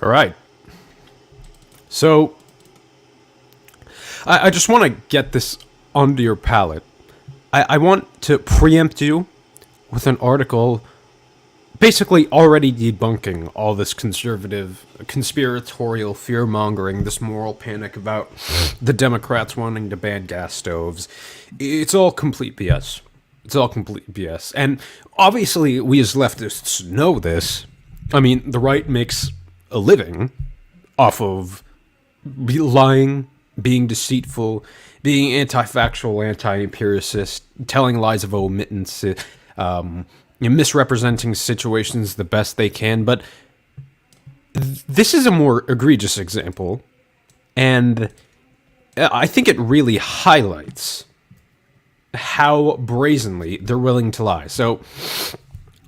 All right. So, I just want to get this onto your palate. I want to preempt you with an article basically already debunking all this conservative, conspiratorial fear-mongering, this moral panic about the Democrats wanting to ban gas stoves. It's all complete BS. It's all complete BS. And obviously, we as leftists know this. I mean, the right makes a living off of lying, being deceitful, being anti-factual, anti-empiricist, telling lies of omittance, misrepresenting situations the best they can. But this is a more egregious example, and I think it really highlights how brazenly they're willing to lie. So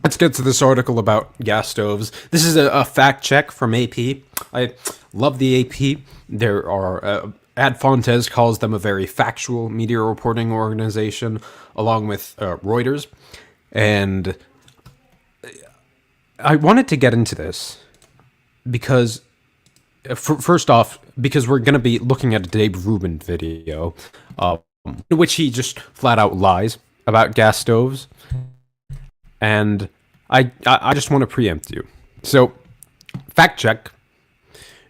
let's get to this article about gas stoves. This is a fact check from AP. I love the AP. There are Ad Fontes calls them a very factual media reporting organization, along with Reuters. And I wanted to get into this because, first off, because we're going to be looking at a Dave Rubin video, in which he just flat out lies about gas stoves. And I just want to preempt you. So, fact check.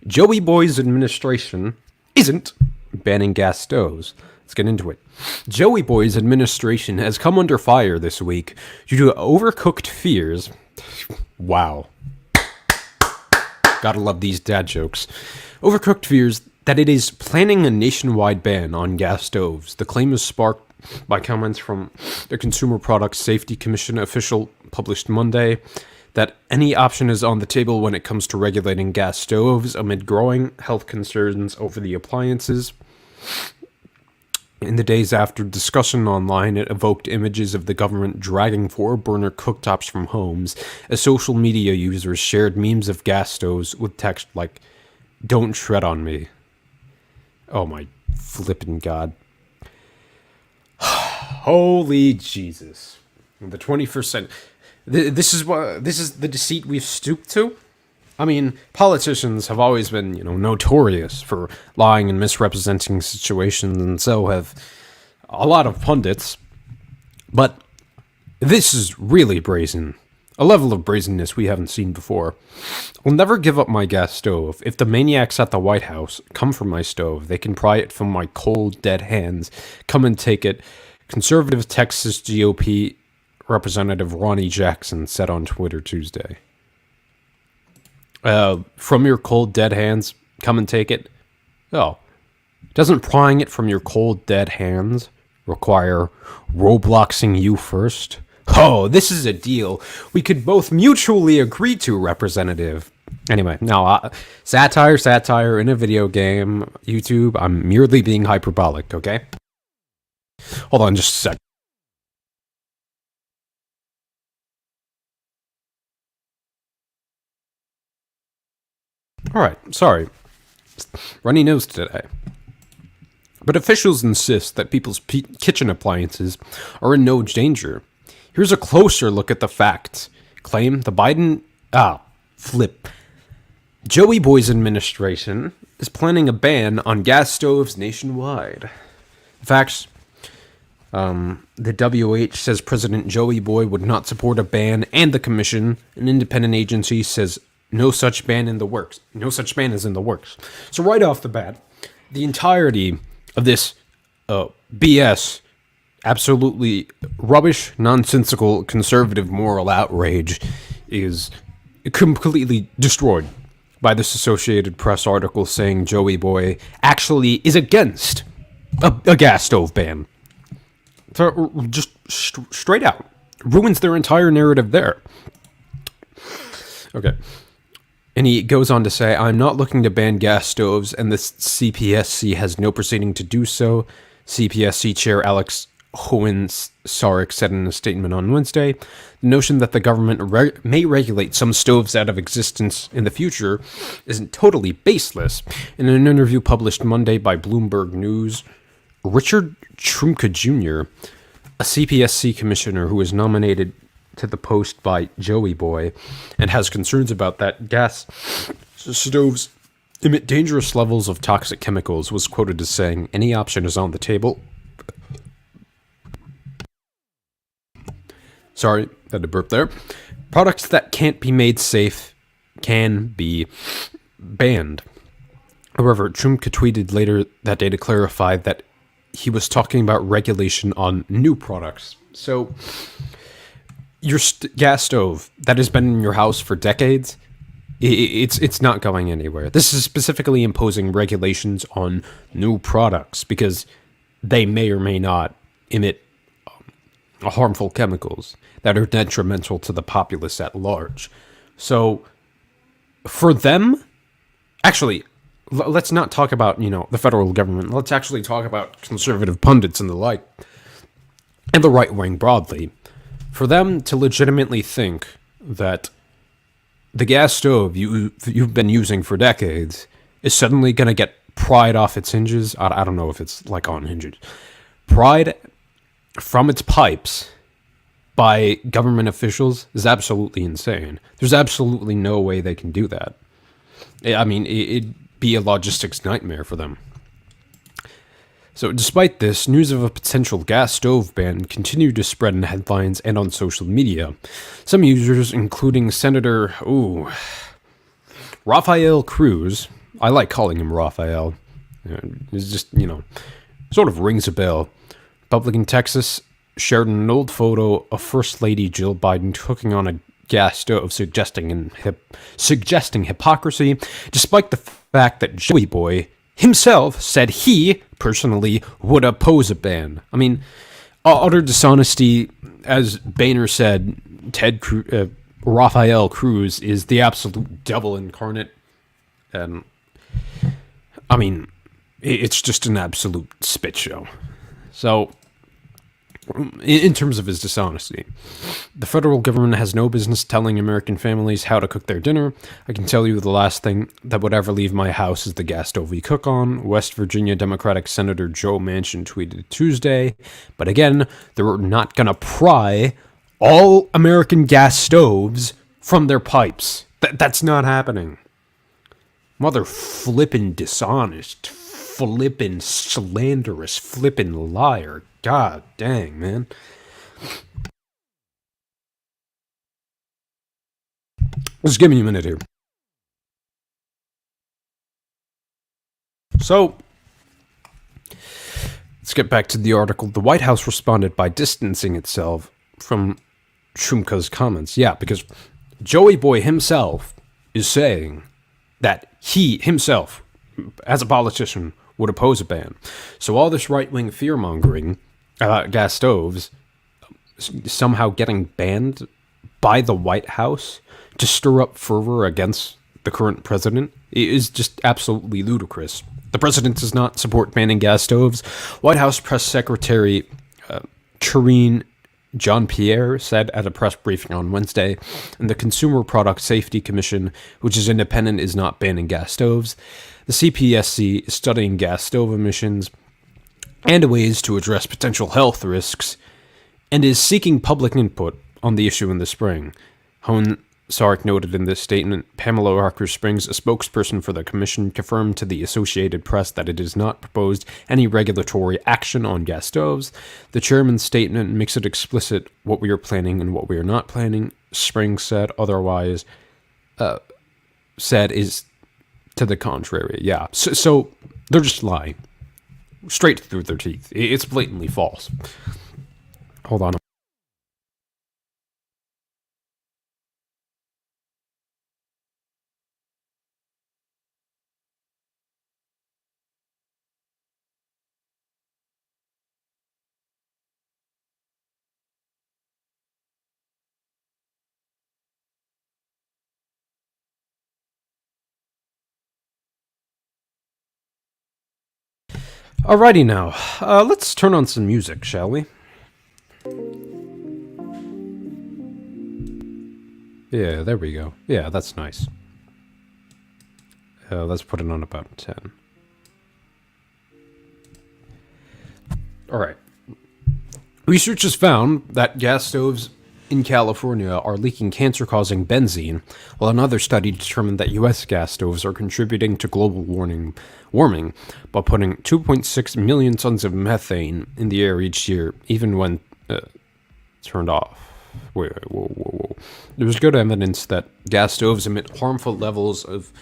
Joey Boy's administration isn't banning gas stoves. Let's get into it. Joey Boy's administration has come under fire this week due to overcooked fears. Wow. Gotta love these dad jokes. Overcooked fears that it is planning a nationwide ban on gas stoves. The claim is sparked by comments from the Consumer Product Safety Commission official published Monday that any option is on the table when it comes to regulating gas stoves amid growing health concerns over the appliances. In the days after discussion online, it evoked images of the government dragging four-burner cooktops from homes as social media users shared memes of gas stoves with text like, "Don't tread on me." Oh my flippin' God. Holy Jesus. The 21st century. This is the deceit we've stooped to? I mean, politicians have always been, notorious for lying and misrepresenting situations, and so have a lot of pundits. But this is really brazen. A level of brazenness we haven't seen before. I'll never give up my gas stove. If the maniacs at the White House come for my stove, they can pry it from my cold, dead hands. Come and take it. Conservative Texas GOP Representative Ronnie Jackson said on Twitter Tuesday. From your cold, dead hands, come and take it. Oh, doesn't prying it from your cold, dead hands require Robloxing you first? Oh, this is a deal we could both mutually agree to, Representative. Anyway, now, satire in a video game, YouTube, I'm merely being hyperbolic, okay? Hold on just a sec. Alright, sorry. Runny nose today. But officials insist that people's kitchen appliances are in no danger. Here's a closer look at the facts. Claim the Biden... Joey Boy's administration is planning a ban on gas stoves nationwide. Facts. The WH says President Joey Boy would not support a ban, and the commission, an independent agency, says no such ban in the works. No such ban is in the works. So right off the bat, the entirety of this BS, absolutely rubbish, nonsensical, conservative moral outrage is completely destroyed by this Associated Press article saying Joey Boy actually is against a gas stove ban. So just straight out ruins their entire narrative there. Okay. And he goes on to say, I'm not looking to ban gas stoves, and the CPSC has no proceeding to do so. CPSC Chair Alex Hohen-Sarek said in a statement on Wednesday, the notion that the government may regulate some stoves out of existence in the future isn't totally baseless. In an interview published Monday by Bloomberg News, Richard Trumka Jr., a CPSC commissioner who was nominated to the post by Joey Boy and has concerns about that gas stoves emit dangerous levels of toxic chemicals was quoted as saying, "Any option is on the table." Sorry, had to burp there. Products that can't be made safe can be banned. However, Trump tweeted later that day to clarify that he was talking about regulation on new products. So, your gas stove that has been in your house for decades, it's not going anywhere. This is specifically imposing regulations on new products because they may or may not emit harmful chemicals that are detrimental to the populace at large. So, for them, actually, let's not talk about, the federal government. Let's actually talk about conservative pundits and the like, and the right wing broadly. For them to legitimately think that the gas stove you've been using for decades is suddenly going to get pried off its hinges. I don't know if it's like on hinges. Pried from its pipes by government officials is absolutely insane. There's absolutely no way they can do that. I mean, it'd be a logistics nightmare for them. So despite this, news of a potential gas stove ban continued to spread in headlines and on social media. Some users, including Senator Rafael Cruz, I like calling him Rafael, it's just, sort of rings a bell. Republican Texas shared an old photo of First Lady Jill Biden cooking on a gas stove, suggesting hypocrisy, despite the fact that Joey Boy himself said he personally would oppose a ban. I mean, utter dishonesty, as Boehner said. Rafael Cruz is the absolute devil incarnate, and I mean, it's just an absolute spit show. So, in terms of his dishonesty, the federal government has no business telling American families how to cook their dinner. I can tell you the last thing that would ever leave my house is the gas stove we cook on, West Virginia Democratic Senator Joe Manchin tweeted Tuesday. But again, they're not going to pry all American gas stoves from their pipes. That's not happening. Mother flippin' dishonest, flippin' slanderous, flippin' liar. God dang, man. Just give me a minute here. So, let's get back to the article. The White House responded by distancing itself from Trumka's comments. Yeah, because Joey Boy himself is saying that he himself, as a politician, would oppose a ban. So all this right-wing fear-mongering about gas stoves somehow getting banned by the White House to stir up fervor against the current president is just absolutely ludicrous. The president does not support banning gas stoves. White House Press Secretary Karine Jean-Pierre said at a press briefing on Wednesday, and the Consumer Product Safety Commission, which is independent, is not banning gas stoves. The CPSC is studying gas stove emissions and ways to address potential health risks, and is seeking public input on the issue in the spring. Hone Sark noted in this statement. Pamela Rocker Springs, a spokesperson for the commission, confirmed to the Associated Press that it has not proposed any regulatory action on gas stoves. The chairman's statement makes it explicit what we are planning and what we are not planning. Springs said otherwise, said is to the contrary. Yeah, so they're just lying. Straight through their teeth. It's blatantly false. Hold on. Alrighty now, let's turn on some music, shall we? Yeah, there we go. Yeah, that's nice. Let's put it on about 10. Alright. Research has found that gas stoves in California are leaking cancer-causing benzene, while another study determined that U.S. gas stoves are contributing to global warming by putting 2.6 million tons of methane in the air each year, even when turned off. Wait, whoa. There's good evidence that gas stoves emit harmful levels of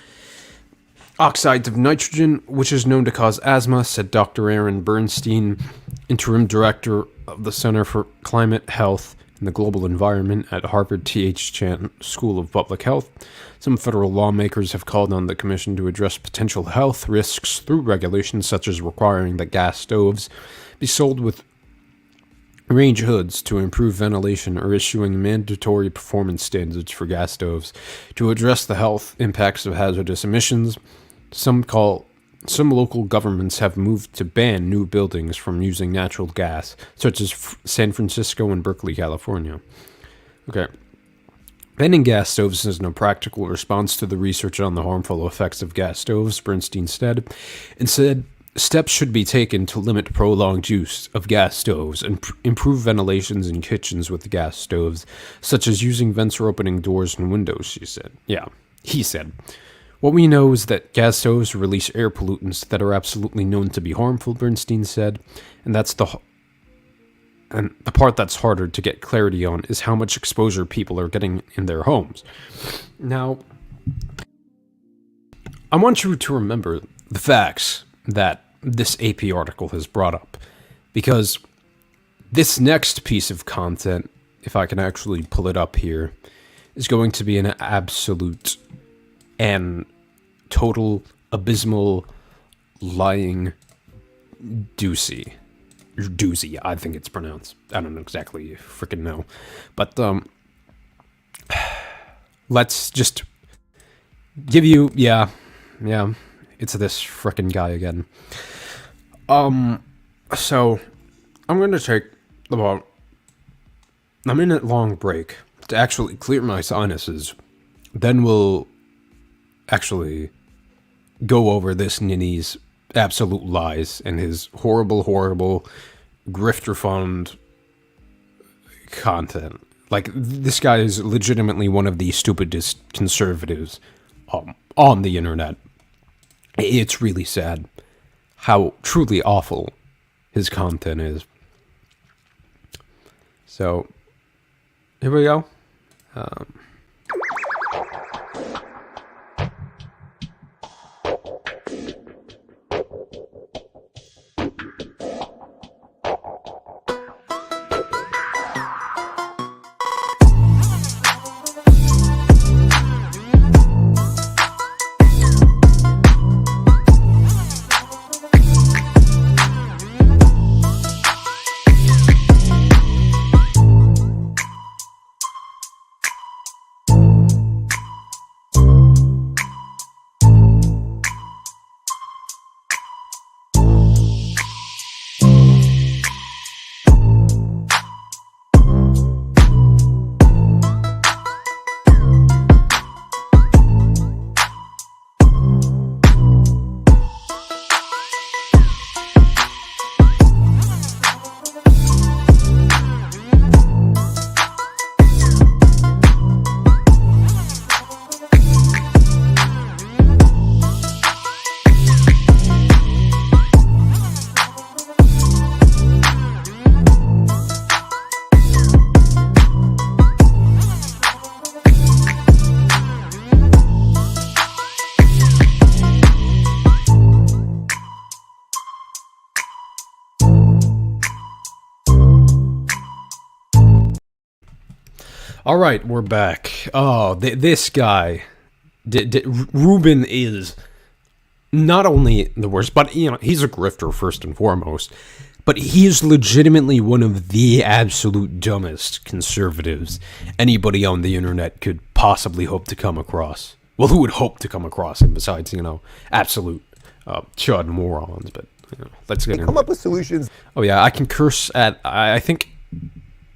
oxides of nitrogen, which is known to cause asthma, said Dr. Aaron Bernstein, interim director of the Center for Climate Health and the Global Environment at Harvard T.H. Chan School of Public Health. Some federal lawmakers have called on the commission to address potential health risks through regulations such as requiring that gas stoves be sold with range hoods to improve ventilation, or issuing mandatory performance standards for gas stoves to address the health impacts of hazardous emissions. Some local governments have moved to ban new buildings from using natural gas, such as San Francisco and Berkeley, California. Okay. Banning gas stoves is no practical response to the research on the harmful effects of gas stoves, Bernstein said. Instead, steps should be taken to limit prolonged use of gas stoves and improve ventilations in kitchens with gas stoves, such as using vents for opening doors and windows, she said. Yeah, he said. What we know is that gas stoves release air pollutants that are absolutely known to be harmful, Bernstein said, and the part that's harder to get clarity on is how much exposure people are getting in their homes. Now, I want you to remember the facts that this AP article has brought up, because this next piece of content, if I can actually pull it up here, is going to be an absolute and total abysmal lying doozy, I think it's pronounced. I don't exactly freaking know. But let's just give you, yeah, it's this frickin' guy again. So I'm going to take about a minute long break to actually clear my sinuses. Then we'll actually go over this ninny's absolute lies and his horrible grifter fund content. Like, this guy is legitimately one of the stupidest conservatives on the internet. It's really sad how truly awful his content is. So, here we go. All right, we're back. Oh, this guy, Ruben, is not only the worst, but he's a grifter first and foremost. But he is legitimately one of the absolute dumbest conservatives anybody on the internet could possibly hope to come across. Well, who would hope to come across him besides, absolute chud morons? But let's get into it. Come up with solutions. Oh yeah, I can curse at I think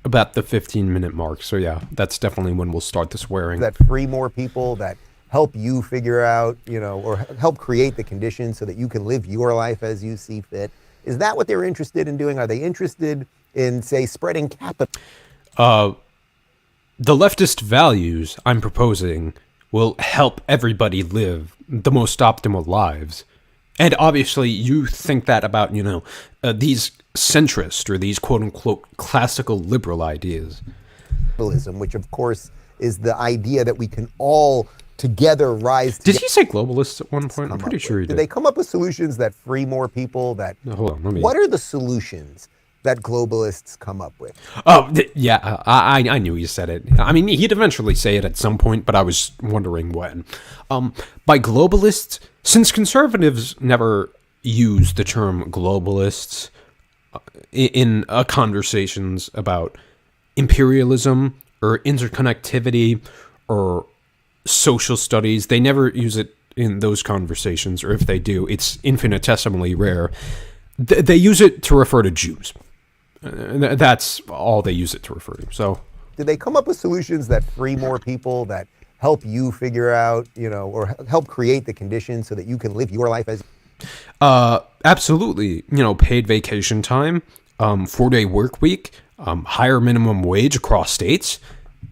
about the 15-minute mark. So yeah, that's definitely when we'll start the swearing. That free more people, that help you figure out, or help create the conditions so that you can live your life as you see fit. Is that what they're interested in doing? Are they interested in, say, spreading capital? the leftist values I'm proposing will help everybody live the most optimal lives. And obviously you think that about, these centrist or these quote-unquote classical liberal ideas. Which, of course, is the idea that we can all together rise together. Did he say globalists at one point? I'm pretty sure he did. Did they come up with solutions that free more people? No, hold on, What are the solutions that globalists come up with? Oh, yeah, I knew he said it. I mean, he'd eventually say it at some point, but I was wondering when. By globalists, since conservatives never use the term globalists in conversations about imperialism or interconnectivity or social studies, they never use it in those conversations, or if they do, it's infinitesimally rare. They use it to refer to Jews. That's all they use it to refer to. So, did they come up with solutions that free more people, that help you figure out, or help create the conditions so that you can live your life as? Absolutely. Paid vacation time, 4-day work week, higher minimum wage across states.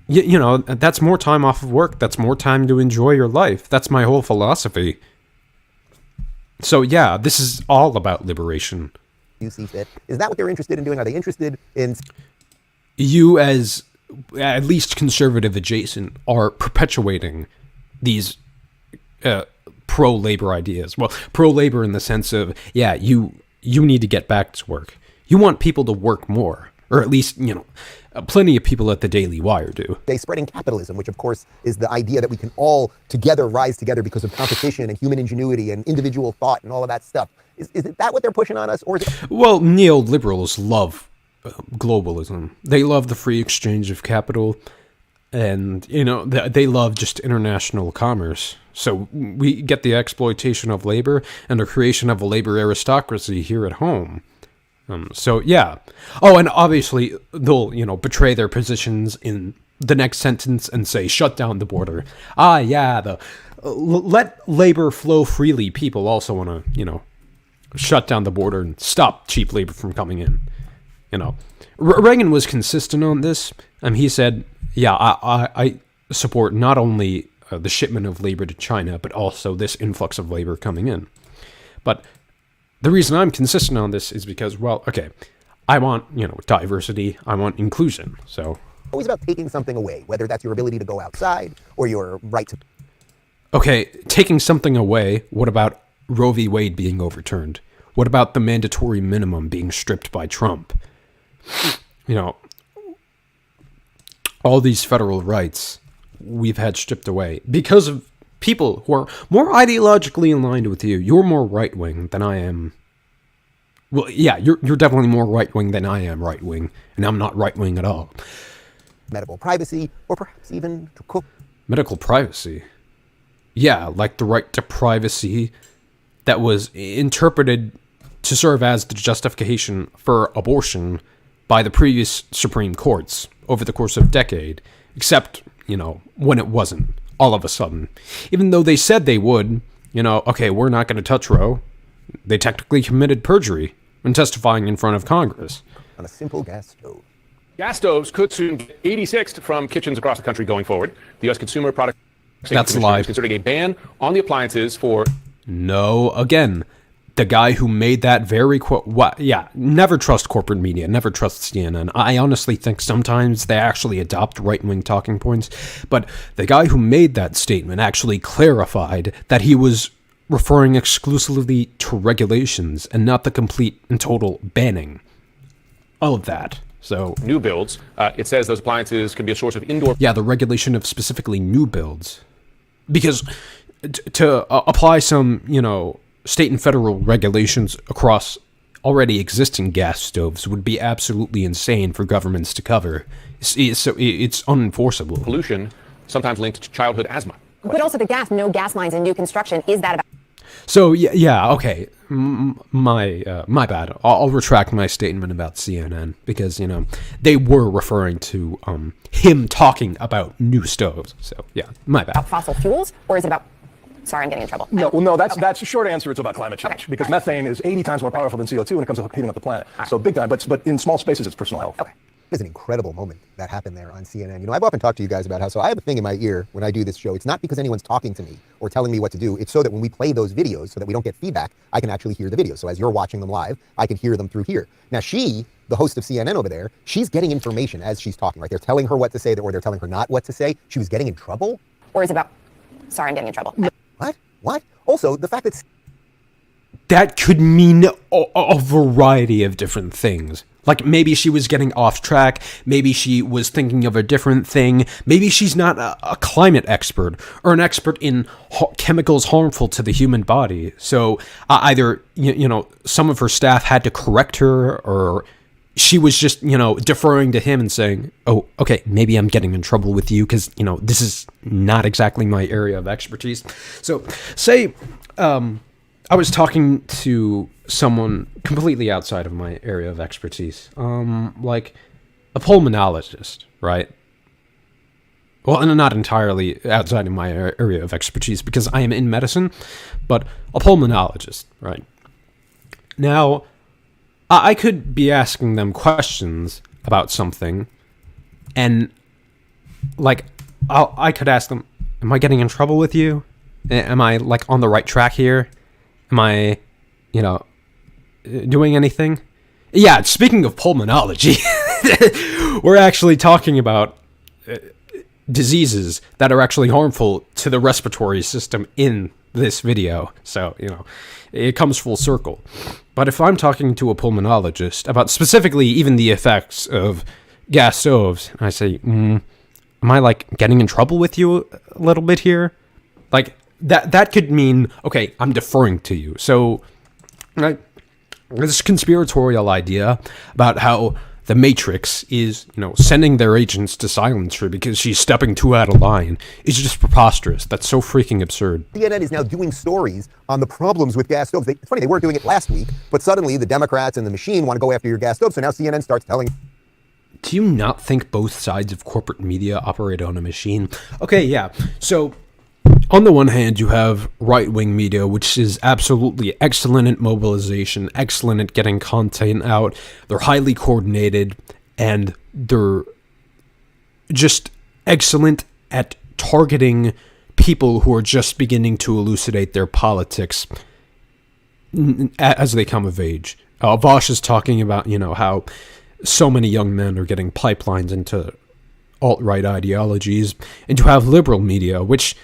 That's more time off of work. That's more time to enjoy your life. That's my whole philosophy. So yeah, this is all about liberation. You see fit. Is that what they're interested in doing? Are they interested in? You, as at least conservative adjacent, are perpetuating these pro-labor ideas. Well, pro-labor in the sense of, yeah, you need to get back to work. You want people to work more, or at least, plenty of people at the Daily Wire do. They spreading capitalism, which of course is the idea that we can all together rise together because of competition and human ingenuity and individual thought and all of that stuff. Is that what they're pushing on us, or is it? Well, neoliberals love globalism. They love the free exchange of capital, and they love just international commerce. So we get the exploitation of labor and the creation of a labor aristocracy here at home. So yeah. Oh, and obviously they'll betray their positions in the next sentence and say shut down the border. Let labor flow freely. People also want to shut down the border and stop cheap labor from coming in. Reagan was consistent on this. He said, yeah, I support not only the shipment of labor to China, but also this influx of labor coming in. But the reason I'm consistent on this is because, well, okay, I want, diversity, I want inclusion, so. Always about taking something away, whether that's your ability to go outside or your right to. Okay, taking something away, what about Roe v. Wade being overturned? What about the mandatory minimum being stripped by Trump? All these federal rights we've had stripped away because of people who are more ideologically aligned with you. You're more right-wing than I am. Well, yeah, you're definitely more right-wing than I am right-wing, and I'm not right-wing at all. Medical privacy, or perhaps even to cook. Medical privacy? Yeah, like the right to privacy that was interpreted to serve as the justification for abortion by the previous Supreme Courts over the course of a decade, except, when it wasn't, all of a sudden. Even though they said they would, okay, we're not going to touch Roe, they technically committed perjury when testifying in front of Congress. On a simple gas stove. Gas stoves could soon get 86th from kitchens across the country going forward. The U.S. Consumer Product That's live. is considering a ban on the appliances for... No, again, the guy who made that very quote, never trust corporate media, never trust CNN. I honestly think sometimes they actually adopt right-wing talking points, but the guy who made that statement actually clarified that he was referring exclusively to regulations and not the complete and total banning of that. So new builds, it says those appliances can be a source of indoor... Yeah, the regulation of specifically new builds. Because to apply some, state and federal regulations across already existing gas stoves would be absolutely insane for governments to cover. So it's unenforceable. Pollution, sometimes linked to childhood asthma. But also no gas lines in new construction. Is that about... So, yeah, okay. My bad. I'll retract my statement about CNN because, they were referring to him talking about new stoves. So, yeah, my bad. About fossil fuels, or is it about... Sorry, I'm getting in trouble. No, that's the short answer. It's about climate change because methane is 80 times more powerful than CO2 when it comes to heating up the planet. So big time, but in small spaces, it's personal health. Okay. It was an incredible moment that happened there on CNN. You know, I've often talked to you guys about how, so I have a thing in my ear when I do this show. It's not because anyone's talking to me or telling me what to do. It's so that when we play those videos, so that we don't get feedback, I can actually hear the videos. So as you're watching them live, I can hear them through here. Now she, the host of CNN over there, she's getting information as she's talking, right? They're telling her what to say, or they're telling her not what to say. She was getting in trouble? Or is it about, sorry, I'm getting in trouble? What? What? Also, the fact that... That could mean a variety of different things. Like, maybe she was getting off track, maybe she was thinking of a different thing, maybe she's not a climate expert, or an expert in chemicals harmful to the human body. So, either, you know, some of her staff had to correct her, or she was just, you know, deferring to him and saying, oh, okay, maybe I'm getting in trouble with you, because, you know, this is not exactly my area of expertise. So, say, I was talking to someone completely outside of my area of expertise, like a pulmonologist, right? Well, and not entirely outside of my area of expertise because I am in medicine, but a pulmonologist, right? Now, I could be asking them questions about something, and like, I could ask them, am I getting in trouble with you? Am I, like, on the right track here? Am I, you know, doing anything? Yeah, speaking of pulmonology, we're actually talking about diseases that are actually harmful to the respiratory system in this video. So, you know, it comes full circle. But if I'm talking to a pulmonologist about specifically even the effects of gas stoves, and I say, am I, like, getting in trouble with you a little bit here? Like, that could mean, okay, I'm deferring to you. So, right, this conspiratorial idea about how the Matrix is, you know, sending their agents to silence her because she's stepping too out of line is just preposterous. That's so freaking absurd. CNN is now doing stories on the problems with gas stoves. It's funny, they weren't doing it last week, but suddenly the Democrats and the machine want to go after your gas stove, so now CNN starts telling... Do you not think both sides of corporate media operate on a machine? Okay, yeah, so... On the one hand, you have right-wing media, which is absolutely excellent at mobilization, excellent at getting content out. They're highly coordinated, and they're just excellent at targeting people who are just beginning to elucidate their politics as they come of age. Vosh is talking about, you know, how so many young men are getting pipelines into alt-right ideologies, and you have liberal media, which...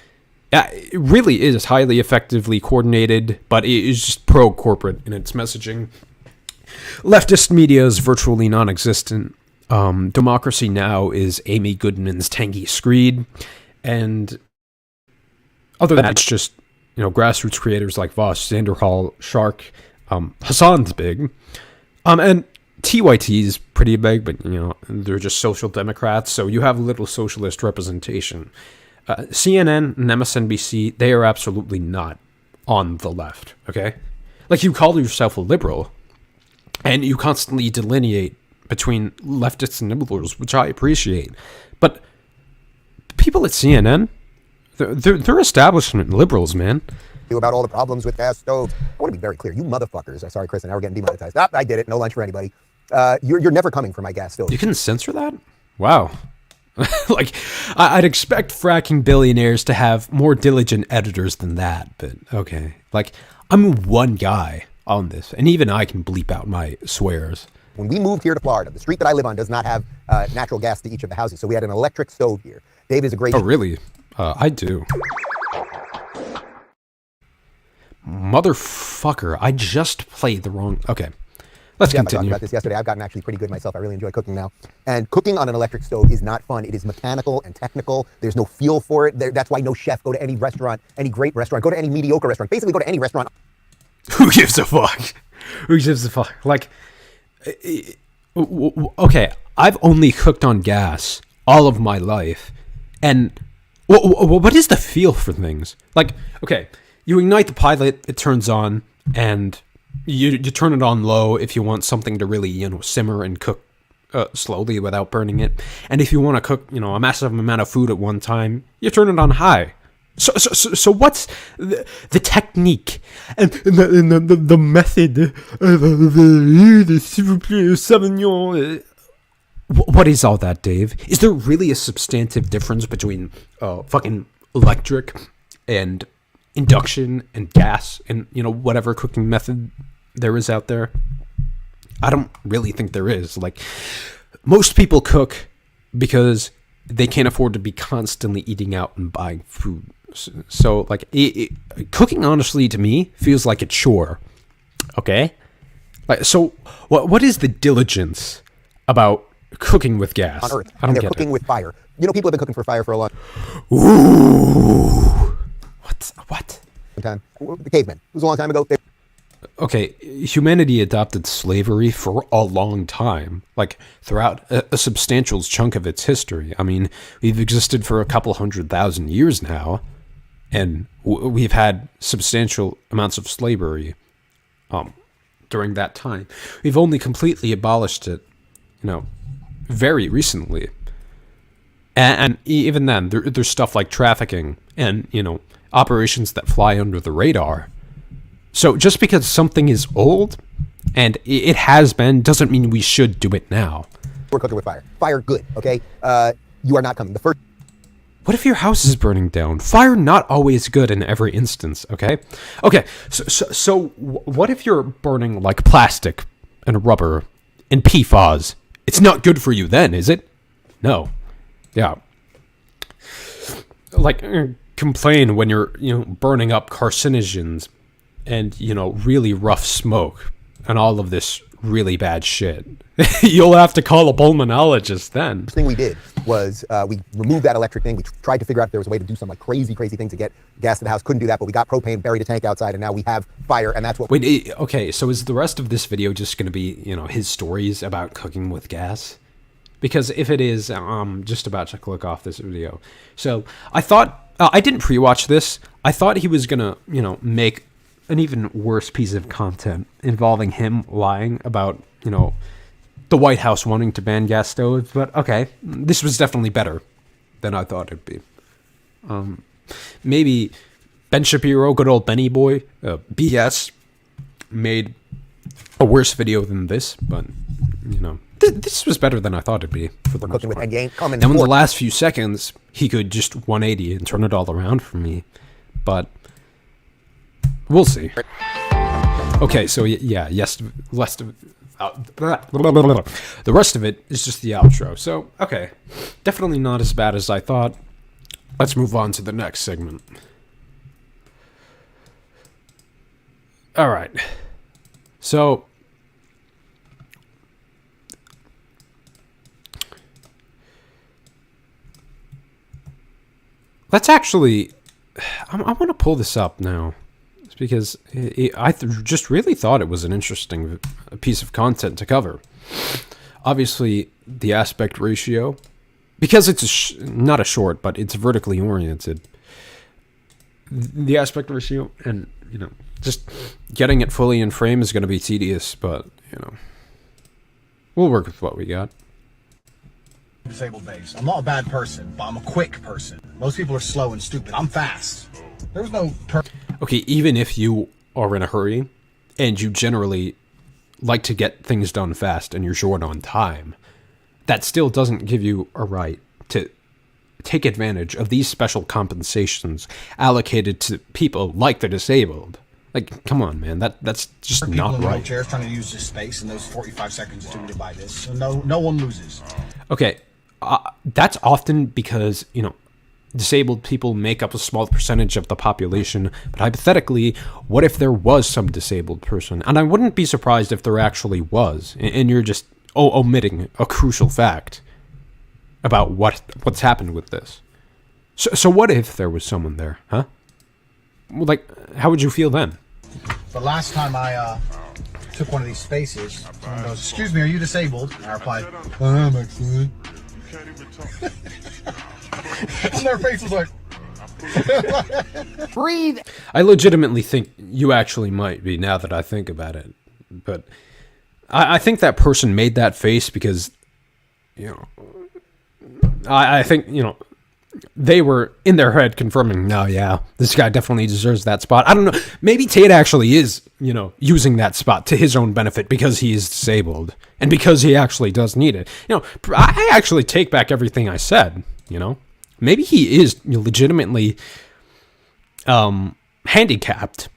it really is highly effectively coordinated, but it is just pro-corporate in its messaging. Leftist media is virtually non-existent. Democracy Now! Is Amy Goodman's Tanguy Screed, and other than that, it's just, you know, grassroots creators like Voss, Sanderhall, Shark, Hassan's big, and TYT is pretty big, but, you know, they're just social democrats, so you have little socialist representation. CNN and MSNBC, they are absolutely not on the left, okay? Like, you call yourself a liberal, and you constantly delineate between leftists and liberals, which I appreciate. But people at CNN, they're establishment liberals, man. About all the problems with gas stoves. I want to be very clear. You motherfuckers, sorry, Chris, and now we're getting demonetized. I did it. No lunch for anybody. You're never coming for my gas stove. You can censor that? Wow. Like, I'd expect fracking billionaires to have more diligent editors than that, but okay. Like, I'm one guy on this, and even I can bleep out my swears. When we moved here to Florida, the street that I live on does not have natural gas to each of the houses, so we had an electric stove here. Dave is a great... Oh, really? I do. Motherfucker, I just played the wrong... Okay. Let's continue. I talked about this yesterday. I've gotten actually pretty good myself. I really enjoy cooking now. And cooking on an electric stove is not fun. It is mechanical and technical. There's no feel for it. That's why no chef go to any restaurant, any great restaurant, go to any mediocre restaurant. Basically, go to any restaurant. Who gives a fuck? Who gives a fuck? Like, okay, I've only cooked on gas all of my life. And what is the feel for things? Like, okay, you ignite the pilot, it turns on, and... You turn it on low if you want something to really, you know, simmer and cook slowly without burning it. And if you want to cook, you know, a massive amount of food at one time, you turn it on high. So what's the technique and the method? What is all that, Dave? Is there really a substantive difference between fucking electric and induction and gas and, whatever cooking method there is out there? I don't really think there is. Like, most people cook because they can't afford to be constantly eating out and buying food. So, like, cooking, honestly, to me, feels like a chore. Okay? Like, so, what is the diligence about cooking with gas? On Earth. I don't And they're get cooking it. with fire. People have been cooking for fire for a long Ooh. What? time. The cavemen. It was a long time ago. Okay, humanity adopted slavery for a long time, like throughout a substantial chunk of its history. I mean, we've existed for a couple 100,000 years now, and we've had substantial amounts of slavery during that time. We've only completely abolished it, very recently. And even then, there's stuff like trafficking and, operations that fly under the radar. So just because something is old, and it has been, doesn't mean we should do it now. We're cooking with fire. Fire, good, okay? You are not coming. The first... What if your house is burning down? Fire not always good in every instance, okay? Okay, so what if you're burning like plastic and rubber and PFAS? It's not good for you then, is it? No. Yeah. Like, complain when you're, burning up carcinogens and, really rough smoke and all of this really bad shit. You'll have to call a pulmonologist then. First thing we did was we removed that electric thing. We tried to figure out if there was a way to do some like crazy thing to get gas to the house. Couldn't do that, but we got propane, buried a tank outside, and now we have fire, and that's what... Wait, okay, so is the rest of this video just going to be, his stories about cooking with gas? Because if it is, I'm just about to click off this video. So I thought, I didn't pre-watch this. I thought he was going to, make an even worse piece of content involving him lying about, the White House wanting to ban gas stoves. But okay, this was definitely better than I thought it'd be. Maybe Ben Shapiro, good old Benny boy, BS, made a worse video than this, but, this was better than I thought it'd be for the most cooking with part. and you ain't coming. And in the last few seconds, he could just 180 and turn it all around for me. But we'll see. Okay, so yeah, the rest of it is just the outro. So, okay, definitely not as bad as I thought. Let's move on to the next segment. All right. So, let's actually... I want to pull this up now. Because I just really thought it was an interesting piece of content to cover. Obviously, the aspect ratio, because it's not a short, but it's vertically oriented. The aspect ratio and, just getting it fully in frame is going to be tedious, but, we'll work with what we got. Disabled base. I'm not a bad person, but I'm a quick person. Most people are slow and stupid. I'm fast. There's no... Okay, even if you are in a hurry and you generally like to get things done fast and you're short on time, that still doesn't give you a right to take advantage of these special compensations allocated to people like the disabled. Like, come on, man, that's just not people in right. wheelchairs trying to use this space in those 45 seconds attributed by this. So no one loses. Okay, that's often because, disabled people make up a small percentage of the population, but hypothetically, what if there was some disabled person? And I wouldn't be surprised if there actually was, and you're just omitting a crucial fact about what's happened with this. So what if there was someone there, huh? Like, how would you feel then? The last time I took one of these spaces, someone goes, "Excuse me, are you disabled?" And I replied, "I am, actually." And their face was like... Breathe. I legitimately think you actually might be, now that I think about it. But I think that person made that face because, I think, they were in their head confirming, no, yeah, this guy definitely deserves that spot. I don't know. Maybe Tate actually is, using that spot to his own benefit because he is disabled and because he actually does need it. I actually take back everything I said, Maybe he is legitimately handicapped,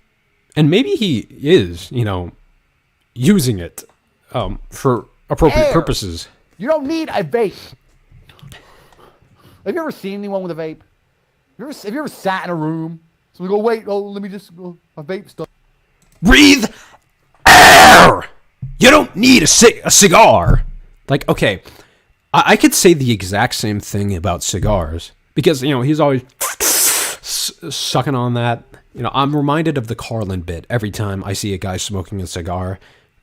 and maybe he is, using it for appropriate purposes. You don't need a vape. Have you ever seen anyone with a vape? Have you ever sat in a room? So we go, wait, let me just go. My vape stuff. Breathe air. You don't need a cigar. Like, okay, I could say the exact same thing about cigars because he's always sucking on that. I'm reminded of the Carlin bit every time I see a guy smoking a cigar.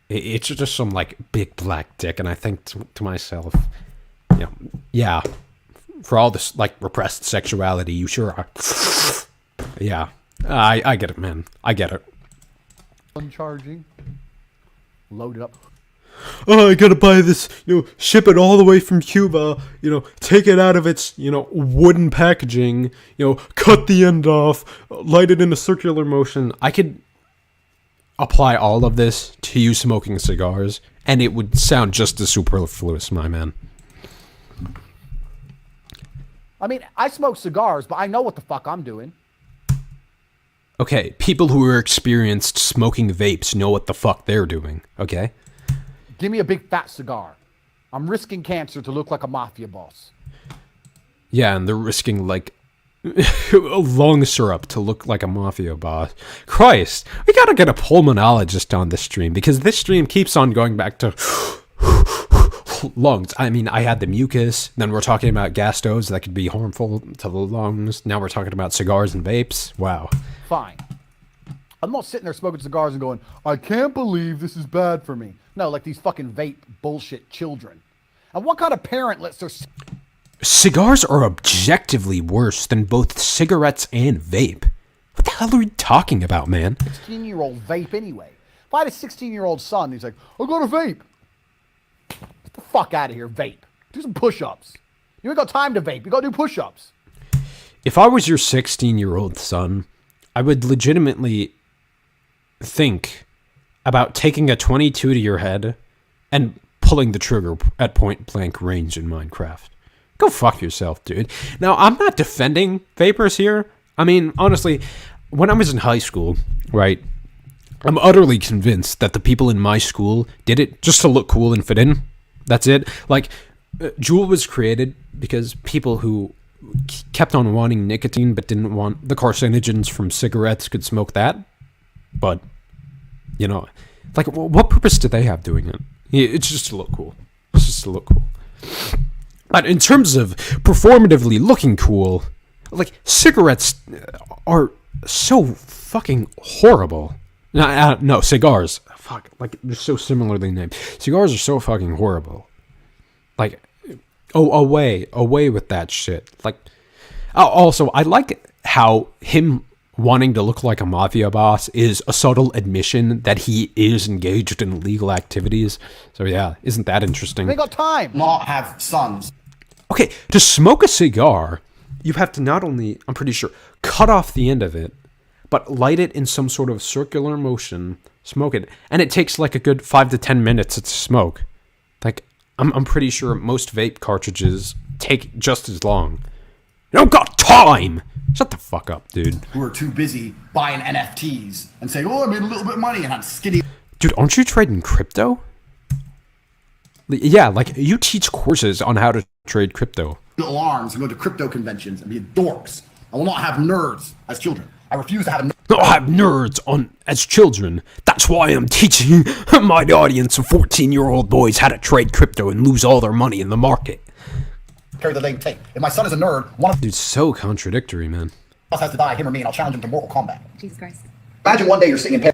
It's just some big black dick, and I think to myself, yeah, for all this repressed sexuality, you sure are. Yeah, I get it, man. I get it. Uncharging. Load it up. Oh, I gotta buy this, ship it all the way from Cuba, take it out of its, wooden packaging, cut the end off, light it in a circular motion. I could apply all of this to you smoking cigars, and it would sound just as superfluous, my man. I mean, I smoke cigars, but I know what the fuck I'm doing. Okay, people who are experienced smoking vapes know what the fuck they're doing, okay? Give me a big fat cigar. I'm risking cancer to look like a mafia boss. Yeah, and they're risking long syrup to look like a mafia boss. Christ, we gotta get a pulmonologist on this stream because this stream keeps on going back to lungs. I mean, I had the mucus, then we're talking about gas stoves that could be harmful to the lungs. Now we're talking about cigars and vapes. Wow. Fine. I'm not sitting there smoking cigars and going, I can't believe this is bad for me. No, like these fucking vape bullshit children. And what kind of parent lets their... Cigars are objectively worse than both cigarettes and vape. What the hell are you talking about, man? 16-year-old vape anyway. If I had a 16-year-old son, he's like, I got a vape. Get the fuck out of here, vape. Do some push-ups. You ain't got time to vape. You gotta do push-ups. If I was your 16-year-old son, I would legitimately think about taking a 22 to your head and pulling the trigger at point-blank range in Minecraft. Go fuck yourself, dude. Now, I'm not defending vapors here. I mean, honestly, when I was in high school, right, I'm utterly convinced that the people in my school did it just to look cool and fit in. That's it. Juul was created because people who kept on wanting nicotine but didn't want the carcinogens from cigarettes could smoke that. But, what purpose did they have doing it? It's just to look cool. It's just to look cool. But in terms of performatively looking cool, cigarettes are so fucking horrible. No, cigars. Fuck, they're so similarly named. Cigars are so fucking horrible. Away with that shit. Also, I like how him wanting to look like a mafia boss is a subtle admission that he is engaged in illegal activities. So yeah, isn't that interesting? They got time. Not have sons. Okay, to smoke a cigar, you have to not only, I'm pretty sure, cut off the end of it, but light it in some sort of circular motion, smoke it, and it takes a good 5 to 10 minutes to smoke. I'm pretty sure most vape cartridges take just as long. You don't got time! Shut the fuck up, dude. Who are too busy buying NFTs and saying, I made a little bit of money and I'm skinny. Dude, aren't you trading crypto? Yeah, you teach courses on how to trade crypto. Little arms and go to crypto conventions and be dorks. I will not have nerds as children. I refuse to have not have nerds as children. That's why I'm teaching my audience of 14-year-old boys how to trade crypto and lose all their money in the market. Carry the leg tape. If my son is a nerd, one of Dude, so contradictory, man. us has to die, him or me, and I'll challenge him to Mortal Kombat. Jesus Christ. Imagine one day you're sitting in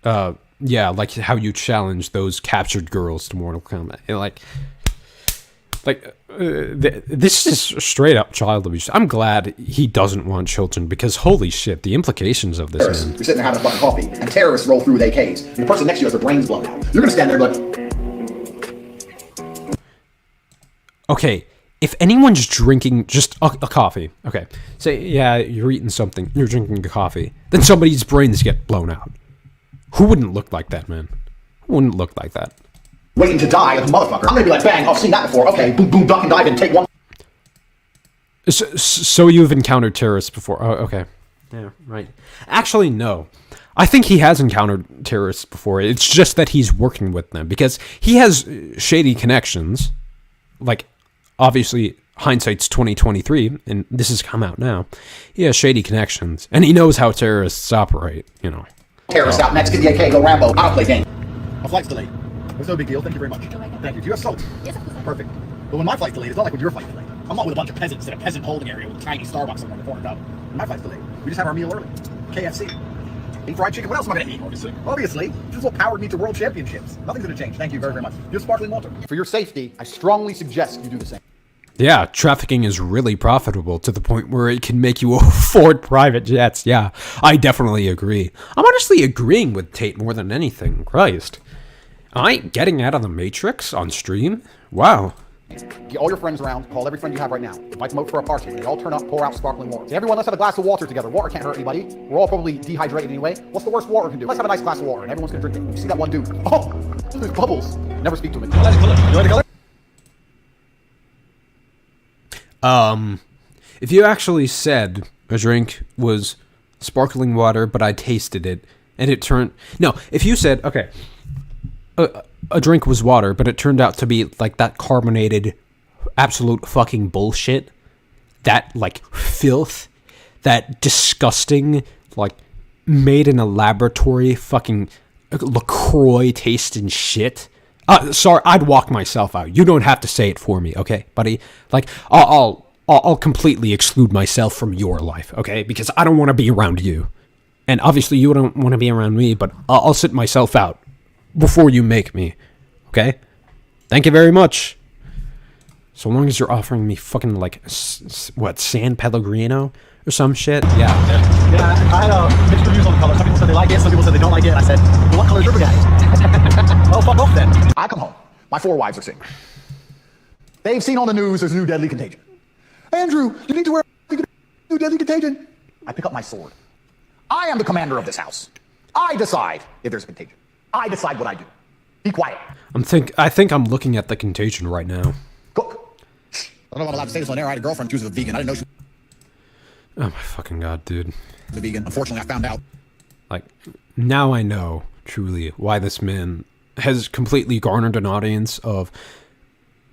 Paris. Yeah, how you challenge those captured girls to Mortal Kombat. This is straight up child abuse. I'm glad he doesn't want children because holy shit, the implications of this, man. You're sitting there having a cup of coffee, and terrorists roll through with AKs, and the person next to you has their brains blown out. You're gonna stand there and be like, Okay, if anyone's drinking just a coffee, okay, say, yeah, you're eating something, you're drinking a coffee, then somebody's brains get blown out. Who wouldn't look like that, man? Who wouldn't look like that? Waiting to die like a motherfucker. I'm gonna be like, bang, I've seen that before. Okay, boom, boom, duck and dive and take one. So you've encountered terrorists before? Oh, okay. Yeah, right. Actually, no. I think he has encountered terrorists before. It's just that he's working with them because he has shady connections. Like, obviously, hindsight's 2023, and this has come out now. He has shady connections, and he knows how terrorists operate. You know. Terrorists out next, get the AK, go Rambo. I don't play games. My flight's delayed. It's no big deal. Thank you very much. Thank you. Do you have salt? Yes, of course. Perfect. But when my flight's delayed, it's not like when your flight's delayed. I'm not with a bunch of peasants in a peasant holding area with a tiny Starbucks somewhere in the corner. No. When my flight's delayed, we just have our meal early. KFC. Eat fried chicken. What else am I going to eat? Obviously. This is what powered me to world championships. Nothing's going to change. Thank you very, very much. Just sparkling water. For your safety, I strongly suggest you do the same. Yeah, trafficking is really profitable to the point where it can make you afford private jets. Yeah, I definitely agree. I'm honestly agreeing with Tate more than anything. Christ. Am I getting out of the Matrix on stream? Wow. Get all your friends around. Call every friend you have right now. Invite them out for a party. They all turn up, pour out sparkling water. Everyone, let's have a glass of water together. Water can't hurt anybody. We're all probably dehydrated anyway. What's the worst water can do? Let's have a nice glass of water, and everyone's gonna drink it. You see that one dude? Oh, there's bubbles. Never speak to him again. You like the color? If you actually said a drink was sparkling water, but I tasted it, and it turned... No, if you said, okay, a drink was water, but it turned out to be, like, that carbonated, absolute fucking bullshit, that, like, filth, that disgusting, like, made in a laboratory fucking LaCroix tasting shit... sorry, I'd walk myself out. You don't have to say it for me, okay, buddy? Like, I'll completely exclude myself from your life, okay? Because I don't want to be around you. And obviously you don't want to be around me, but I'll sit myself out before you make me, okay? Thank you very much. So long as you're offering me fucking, like, what, San Pellegrino or some shit? Yeah. Yeah, I had mixed reviews on the color. Some people said they like it, some people said they don't like it. I said, well, what color is your guy? Well, fuck off then. I come home. My 4 wives are sick. They've seen on the news there's a new deadly contagion. Andrew, you need to wear a new deadly contagion. I pick up my sword. I am the commander of this house. I decide if there's a contagion. I decide what I do. Be quiet. I think I'm looking at the contagion right now. Cook. Shh. I don't know if I'm allowed to say this on air. I had a girlfriend who was a vegan. I didn't know she Oh my fucking god, dude. was a vegan. Unfortunately, I found out. Like, now I know, truly, why this man has completely garnered an audience of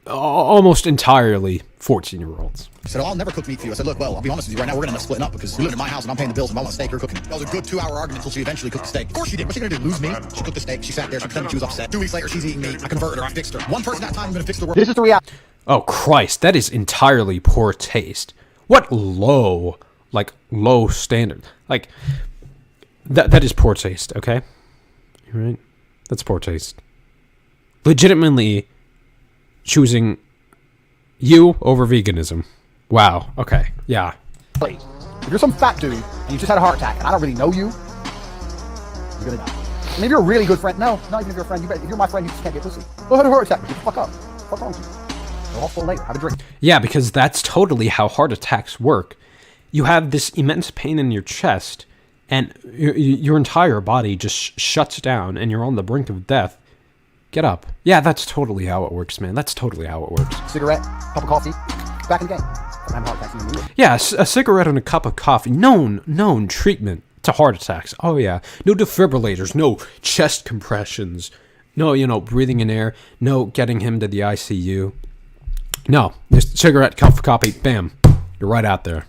almost entirely 14-year-olds. She said, oh, I'll never cook meat for you. I said, look, well, I'll be honest with you right now. We're going to end up splitting up because you're living in my house and I'm paying the bills and I want a steak. You're cooking. That was a good 2-hour argument until she eventually cooked the steak. Of course she did. What's she going to do? Lose me? She cooked the steak. She sat there. She pretended she was upset. 2 weeks later, she's eating meat. I converted her. I fixed her. One person at a time. I'm going to fix the world. This is the reality. Oh, Christ, that is entirely poor taste. What low standard. Like, that is poor taste, okay? Right? That's poor taste. Legitimately choosing you over veganism. Wow, okay, yeah. If you're some fat dude and you just had a heart attack and I don't really know you, you're gonna die. And if you're a really good friend, no, not even if you're a friend, if you're my friend, you just can't get pussy. Go ahead, a heart attack, get the fuck up. What's wrong with you? Go hospital later, have a drink. Yeah, because that's totally how heart attacks work. You have this immense pain in your chest, and your entire body just shuts down, and you're on the brink of death. Get up. Yeah, that's totally how it works, man. That's totally how it works. Cigarette, cup of coffee, back in the game. I'm heart attacks in the Yeah, a cigarette and a cup of coffee. Known treatment to heart attacks. Oh, yeah. No defibrillators, no chest compressions, no, breathing in air, no getting him to the ICU. No, just cigarette, cup of coffee, bam. You're right out there.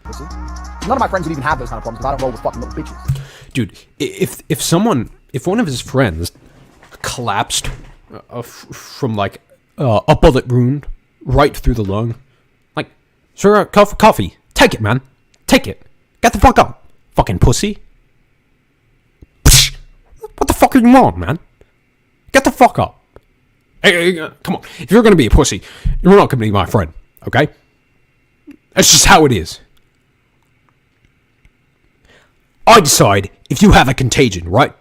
None of my friends would even have those kind of problems because I don't roll with fucking little bitches. Dude, if one of his friends collapsed from like a bullet wound right through the lung, like, sir, coffee, take it, man, take it, get the fuck up, fucking pussy. What the fuck are you on, man? Get the fuck up. Hey, come on, if you're gonna be a pussy, you're not gonna be my friend, okay? That's just how it is. I decide if you have a contagion, right?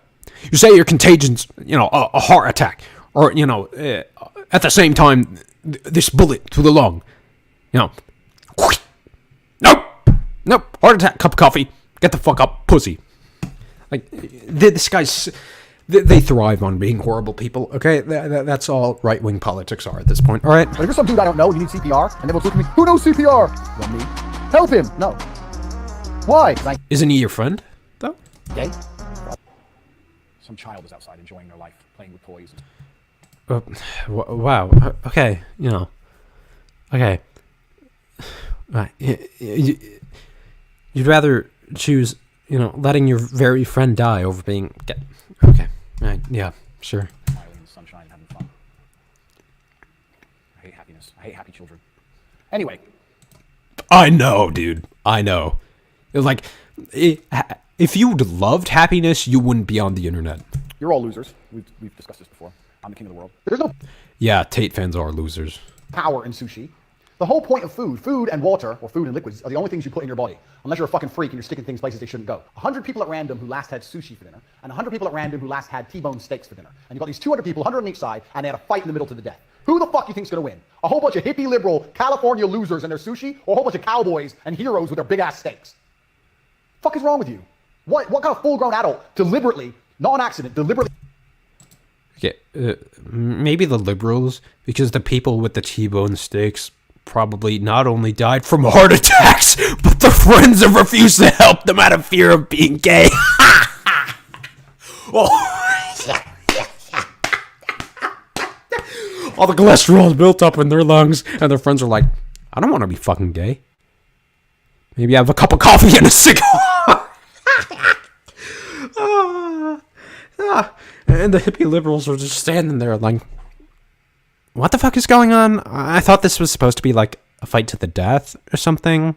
You say your contagion's, a heart attack, or, at the same time, this bullet to the lung. you know, nope, nope, heart attack, cup of coffee, get the fuck up, pussy. Like, this guy's, they thrive on being horrible people, okay? That's all right-wing politics are at this point, all right? But if you're some dude I don't know, you need CPR, and everyone's looking at me, who knows CPR? Well, me. Help him. No. Why? 'Cause I Isn't he your friend, though? gay. Some child is outside enjoying their life, playing with toys. Wow, okay, you know, okay. You'd rather choose, you know, letting your very friend die over being gay. Okay, right, yeah, sure. Smiling in the sunshine, having fun. I hate happiness. I hate happy children. Anyway, I know, dude. I know. Like, if you loved happiness, you wouldn't be on the internet. you're all losers. We've discussed this before. I'm the king of the world. There's no Yeah, Tate fans are losers. power in sushi. The whole point of food and water, or food and liquids, are the only things you put in your body. Unless you're a fucking freak and you're sticking things places they shouldn't go. 100 people at random who last had sushi for dinner, and 100 people at random who last had T-bone steaks for dinner. And you've got these 200 people, 100 on each side, and they had a fight in the middle to the death. Who the fuck you think's gonna win? A whole bunch of hippie liberal California losers and their sushi, or a whole bunch of cowboys and heroes with their big ass steaks? Fuck is wrong with you? What kind of full-grown adult deliberately, not an accident, deliberately Okay, maybe the liberals, because the people with the T-bone steaks probably not only died from heart attacks, but the friends have refused to help them out of fear of being gay. All the cholesterol is built up in their lungs, and their friends are like, I don't want to be fucking gay. Maybe have a cup of coffee and a cigar. And the hippie liberals are just standing there like, what the fuck is going on? I thought this was supposed to be like a fight to the death or something.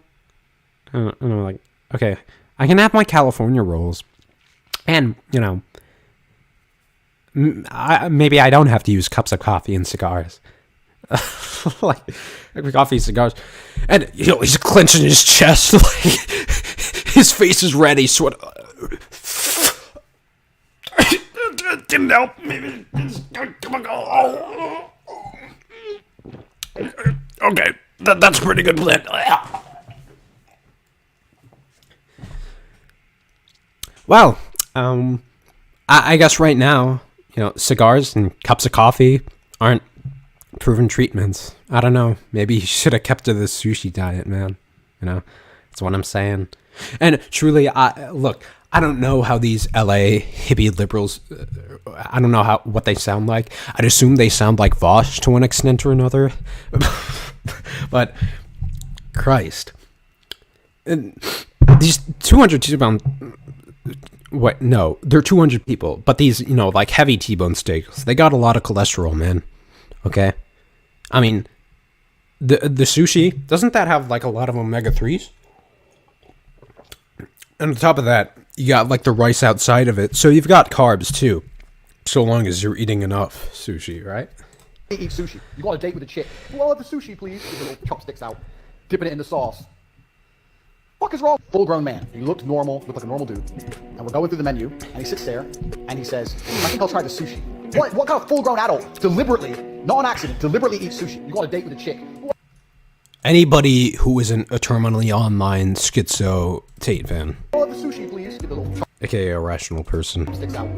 And I'm like, okay, I can have my California rolls. And, you know, maybe I don't have to use cups of coffee and cigars. like coffee, cigars. And, you know, he's clenching his chest. Like, his face is red. He's sweat. Didn't help me. Okay, that's a pretty good plan. Well, I guess right now, you know, cigars and cups of coffee aren't proven treatments. I don't know. Maybe you should have kept to the sushi diet, man. You know, that's what I'm saying. And truly, look, I don't know how these LA hippie liberals, I don't know what they sound like. I'd assume they sound like Vosh to one extent or another. But, Christ. And these 200 T-bone, what, no, they're 200 people. But these, you know, like heavy T-bone steaks, they got a lot of cholesterol, man. Okay? I mean, the sushi, doesn't that have like a lot of omega-3s? And on top of that, you got like the rice outside of it. So you've got carbs too. So long as you're eating enough sushi, right? eat sushi. You go on a date with a chick. Well, I'll have the sushi, please. With the little chopsticks out, dipping it in the sauce. Fuck is wrong? Full-grown man. He looked normal, looked like a normal dude. And we're going through the menu, and he sits there, and he says, I think I'll try the sushi. What kind of full-grown adult deliberately, not an accident, deliberately eats sushi? You go on a date with a chick. Anybody who isn't a terminally online schizo Tate fan, I'll have the sushi, please. Get the little aka a rational person, chopsticks out.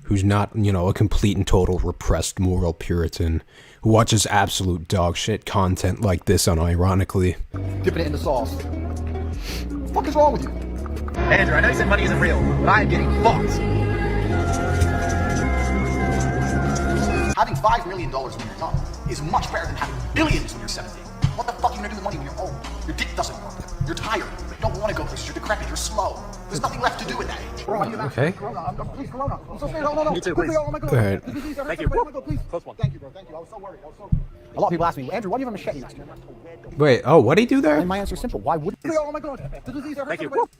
who's not, you know, a complete and total repressed moral Puritan, who watches absolute dog shit content like this unironically. Dipping it in the sauce. Fuck is wrong with you? Andrew, I know you said money isn't real, but I am getting fucked. Having $5 million when you're young is much better than having billions when you're 17. What the fuck are you gonna do with money when you're old? Your dick doesn't work. You're tired. You don't want to go places. You're decrepit. You're slow. There's nothing left to do with that age. Okay. Please, Corona. I'm so scared. No. Me too, please. Oh my God. Alright. Thank you. Please. Close one. Thank you, bro. Thank you. I was so worried. A lot of people ask me, Andrew, why do you have a machete next to you? Wait, oh, what'd he do there? And my answer is simple. Why wouldn't you? Oh my God. The disease Thank you. What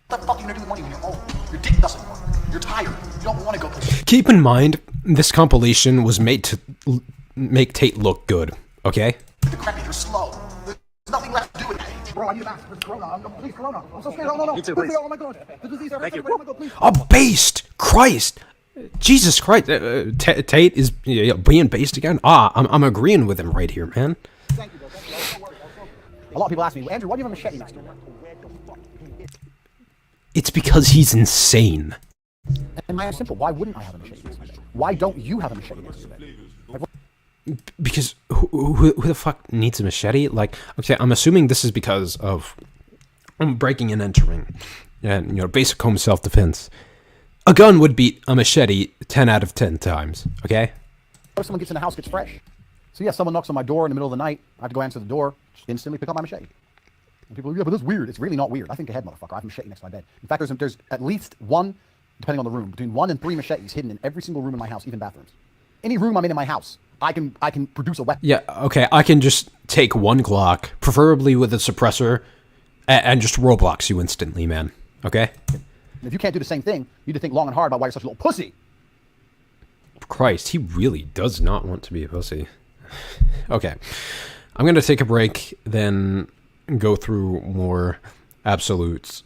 the fuck are you gonna do with money when you're old? Your dick doesn't work. You're tired. You don't want to go places. Keep in mind, this compilation was made to make Tate look good, okay? You're decrepit. You're slow. There's nothing left to do with that age. Bro, I need a mask. Corona. Please, Corona. I'm so scared. No. Me too, please. Oh my God. The disease Thank you. Oh my God, please. Oh, based! Christ! Jesus Christ! Tate is being based again? I'm agreeing with him right here, man. Thank you, bro. Thank you. I was so worried. A lot of people ask me, Andrew, why do you have a machete next to you? It's because he's insane. And my answer is simple. Why wouldn't I have a machete next to my bed? Why don't you have a machete next to your bed? Because who the fuck needs a machete? Like, okay, I'm assuming this is because of breaking and entering, and basic home self-defense. A gun would beat a machete 10 out of 10 times. Okay. What if someone gets in the house, gets fresh? So yeah, someone knocks on my door in the middle of the night. I have to go answer the door. Just instantly pick up my machete. And people are, yeah, but that's weird. It's really not weird. I think ahead, motherfucker. I have a machete next to my bed. In fact, there's at least one, depending on the room, between 1 and 3 machetes hidden in every single room in my house, even bathrooms. Any room I'm in my house, I can produce a weapon. Yeah, okay, I can just take one Glock, preferably with a suppressor, and just Roblox you instantly, man. Okay? And if you can't do the same thing, you need to think long and hard about why you're such a little pussy. Christ, he really does not want to be a pussy. Okay, I'm going to take a break, then go through more absolutes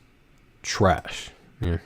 trash. Yeah.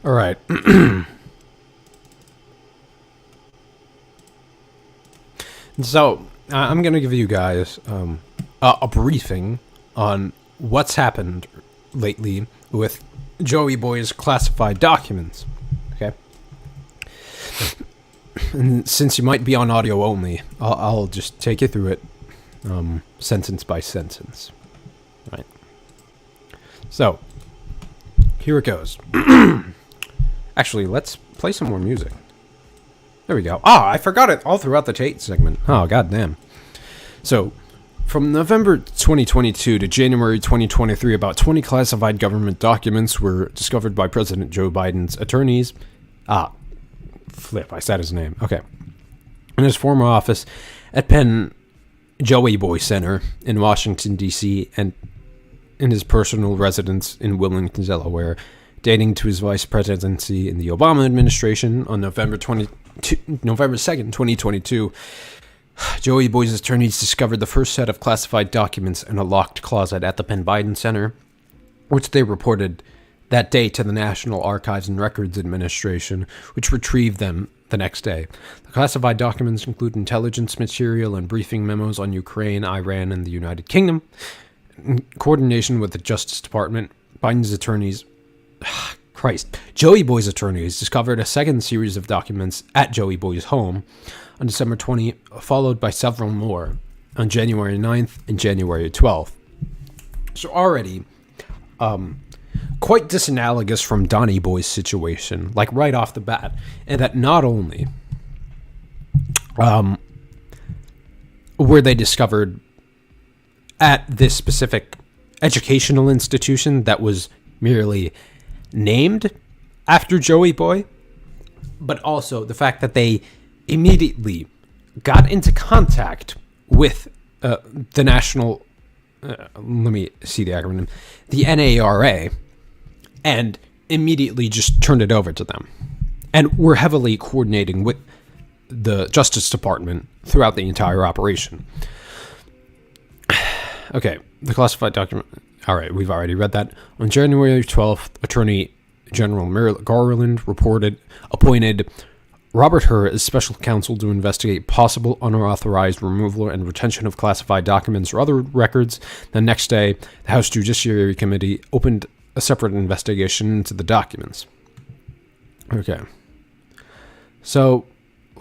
All right. So, I'm going to give you guys a briefing on what's happened lately with Joey Boy's classified documents. Okay? And since you might be on audio only, I'll just take you through it sentence by sentence. Right? So, here it goes. Actually, let's play some more music. There we go. Ah, I forgot it all throughout the Tate segment. Oh, goddamn. So, from November 2022 to January 2023, about 20 classified government documents were discovered by President Joe Biden's attorneys. I said his name. Okay. In his former office at Penn Joey Boy Center in Washington, D.C., and in his personal residence in Wilmington, Delaware, dating to his vice presidency in the Obama administration on November 2nd, 2022, Joey Boy's attorneys discovered the first set of classified documents in a locked closet at the Penn Biden Center, which they reported that day to the National Archives and Records Administration, which retrieved them the next day. The classified documents include intelligence material and briefing memos on Ukraine, Iran, and the United Kingdom. In coordination with the Justice Department, Biden's attorneys Joey Boy's attorneys discovered a second series of documents at Joey Boy's home on December 20, followed by several more on January 9th and January 12th. So already, quite disanalogous from Donnie Boy's situation, like right off the bat, and that not only were they discovered at this specific educational institution that was merely named after Joey Boy, but also the fact that they immediately got into contact with the national, let me see the acronym, the NARA, and immediately just turned it over to them. And we're heavily coordinating with the Justice Department throughout the entire operation. Okay, the classified document. All right, we've already read that. On January 12th, Attorney General Merrick Garland appointed Robert Hur as special counsel to investigate possible unauthorized removal and retention of classified documents or other records. The next day, the House Judiciary Committee opened a separate investigation into the documents. Okay. So,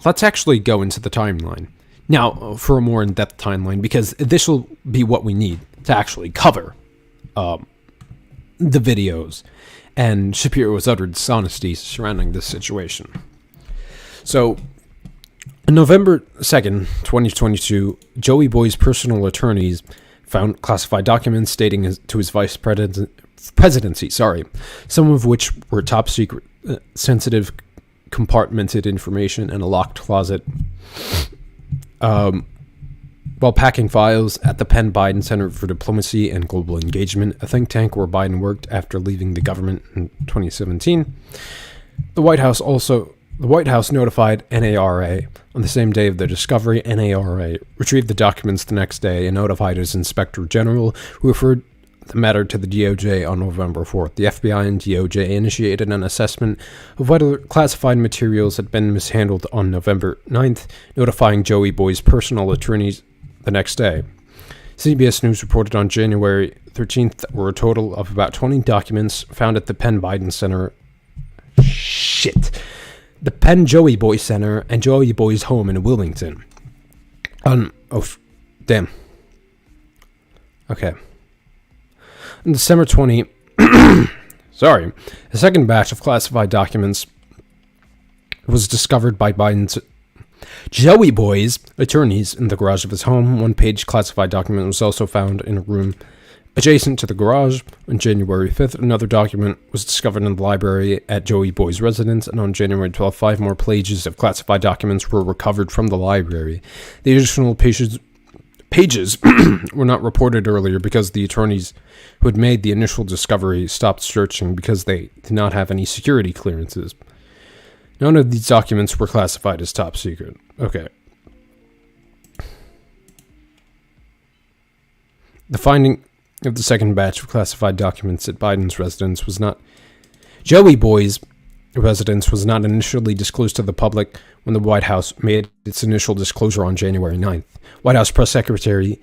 let's actually go into the timeline. Now, for a more in-depth timeline, because this will be what we need to actually cover the videos and Shapiro's utter dishonesty surrounding this situation. So, on November 2nd, 2022, Joey Boy's personal attorneys found classified documents stating to his vice presidency, some of which were top secret, sensitive, compartmented information in a locked closet. While packing files at the Penn Biden Center for Diplomacy and Global Engagement, a think tank where Biden worked after leaving the government in 2017, the White House notified NARA on the same day of the discovery. NARA retrieved the documents the next day and notified his Inspector General, who referred the matter to the DOJ on November 4th. The FBI and DOJ initiated an assessment of whether classified materials had been mishandled on November 9th, notifying Joey Boy's personal attorneys the next day. CBS News reported on January 13th that were a total of about 20 documents found at the Penn Biden Center. The Penn Joey Boy Center and Joey Boy's home in Wilmington. Damn. Okay. On December 20, a second batch of classified documents was discovered by Biden's Joey Boy's attorneys in the garage of his home. One-page classified document was also found in a room adjacent to the garage. On January 5th, another document was discovered in the library at Joey Boy's residence, and on January 12th, 5 more pages of classified documents were recovered from the library. The additional pages were not reported earlier because the attorneys who had made the initial discovery stopped searching because they did not have any security clearances. None of these documents were classified as top secret. Okay. The finding of the second batch of classified documents at Biden's residence was not... Joey Boy's residence was not initially disclosed to the public when the White House made its initial disclosure on January 9th. White House Press Secretary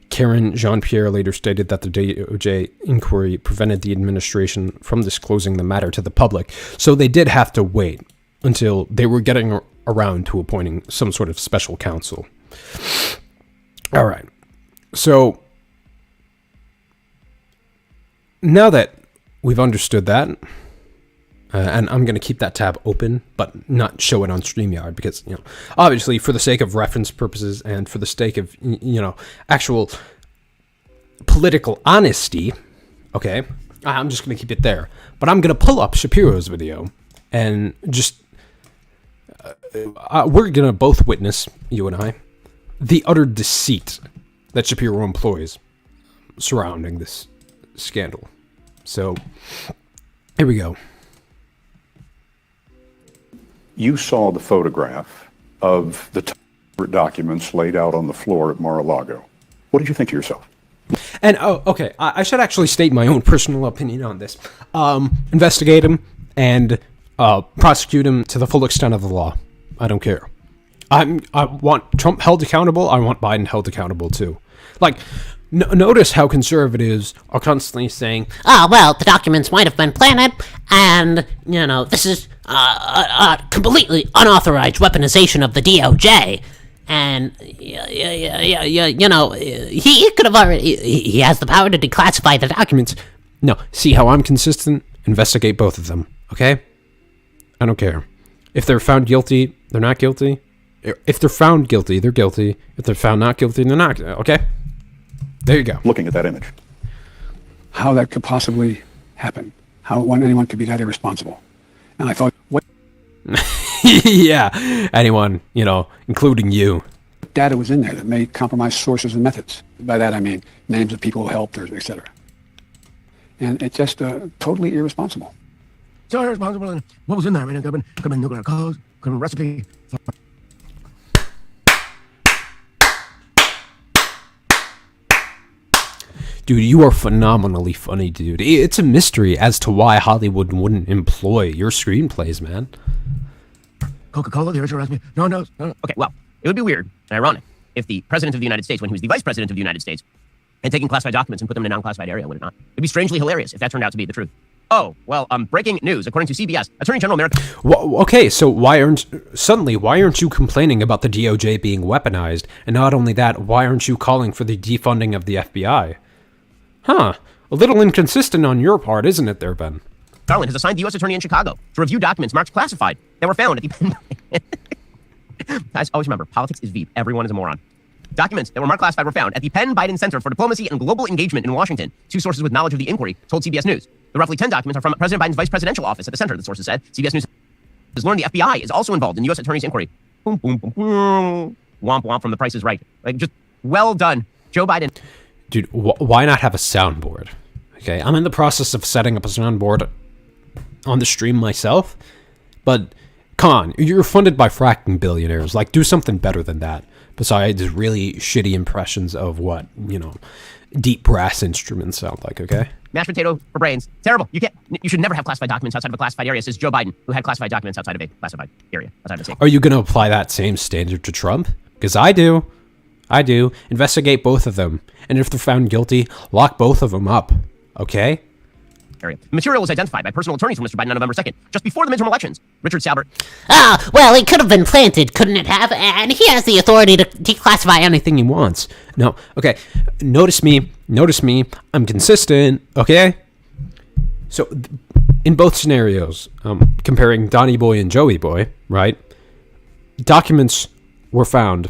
Karen Jean-Pierre later stated that the DOJ inquiry prevented the administration from disclosing the matter to the public, so they did have to wait until they were getting around to appointing some sort of special counsel. All right. So, now that we've understood that, and I'm going to keep that tab open, but not show it on StreamYard because, obviously for the sake of reference purposes and for the sake of, actual political honesty, okay, I'm just going to keep it there. But I'm going to pull up Shapiro's video and just, we're going to both witness, you and I, the utter deceit that Shapiro employs surrounding this scandal. So, here we go. You saw the photograph of the documents laid out on the floor at Mar-a-Lago. What did you think to yourself? And, okay, I should actually state my own personal opinion on this. Investigate him and prosecute him to the full extent of the law. I don't care. I want Trump held accountable. I want Biden held accountable, too. Like, notice how conservatives are constantly saying, well, the documents might have been planted, and, this is completely unauthorized weaponization of the DOJ. And, he could have already, he has the power to declassify the documents. No, see how I'm consistent? Investigate both of them, okay? I don't care. If they're found guilty, they're not guilty. If they're found guilty, they're guilty. If they're found not guilty, they're not, okay? There you go. Looking at that image. How that could possibly happen. How anyone could be that irresponsible. And I thought, what? Yeah, anyone, including you. Data was in there that may compromise sources and methods. By that I mean names of people who helped, or etc. And it's just totally irresponsible. So irresponsible, and what was in there? I mean, it could have been nuclear codes, could have been recipe. Dude, you are phenomenally funny, dude. It's a mystery as to why Hollywood wouldn't employ your screenplays, man. Coca-Cola, the original recipe. No. Okay, well, it would be weird and ironic if the President of the United States, when he was the Vice President of the United States, had taken classified documents and put them in a non-classified area, would it not? It'd be strangely hilarious if that turned out to be the truth. Oh, well, breaking news. According to CBS, Attorney General Merrick... Well, okay, so why aren't you complaining about the DOJ being weaponized? And not only that, why aren't you calling for the defunding of the FBI? Huh. A little inconsistent on your part, isn't it there, Ben? Garland has assigned the U.S. Attorney in Chicago to review documents marked classified that were found at the... Guys, always remember, politics is Veep. Everyone is a moron. Documents that were marked classified were found at the Penn Biden Center for Diplomacy and Global Engagement in Washington. Two sources with knowledge of the inquiry told CBS News. The roughly 10 documents are from President Biden's vice presidential office at the center, the sources said. CBS News has learned the FBI is also involved in the U.S. Attorney's inquiry. Boom, boom, boom, boom. Womp, womp from The Price is Right. Like, just well done. Joe Biden. Dude, why not have a soundboard? Okay, I'm in the process of setting up a soundboard on the stream myself, but come on, you're funded by fracking billionaires. Like, do something better than that. Besides really shitty impressions of what, deep brass instruments sound like, okay? Mashed potato for brains. Terrible. You should never have classified documents outside of a classified area, says Joe Biden, who had classified documents outside of a classified area. Outside of a state. Are you going to apply that same standard to Trump? Because I do. Investigate both of them. And if they're found guilty, lock both of them up. Okay? Area. The material was identified by personal attorneys for Mr. Biden on November 2nd, just before the midterm elections. Richard Salbert. Well, it could have been planted, couldn't it have? And he has the authority to declassify anything he wants. No, okay. Notice me. I'm consistent, okay? So, in both scenarios, comparing Donnie Boy and Joey Boy, right? Documents were found.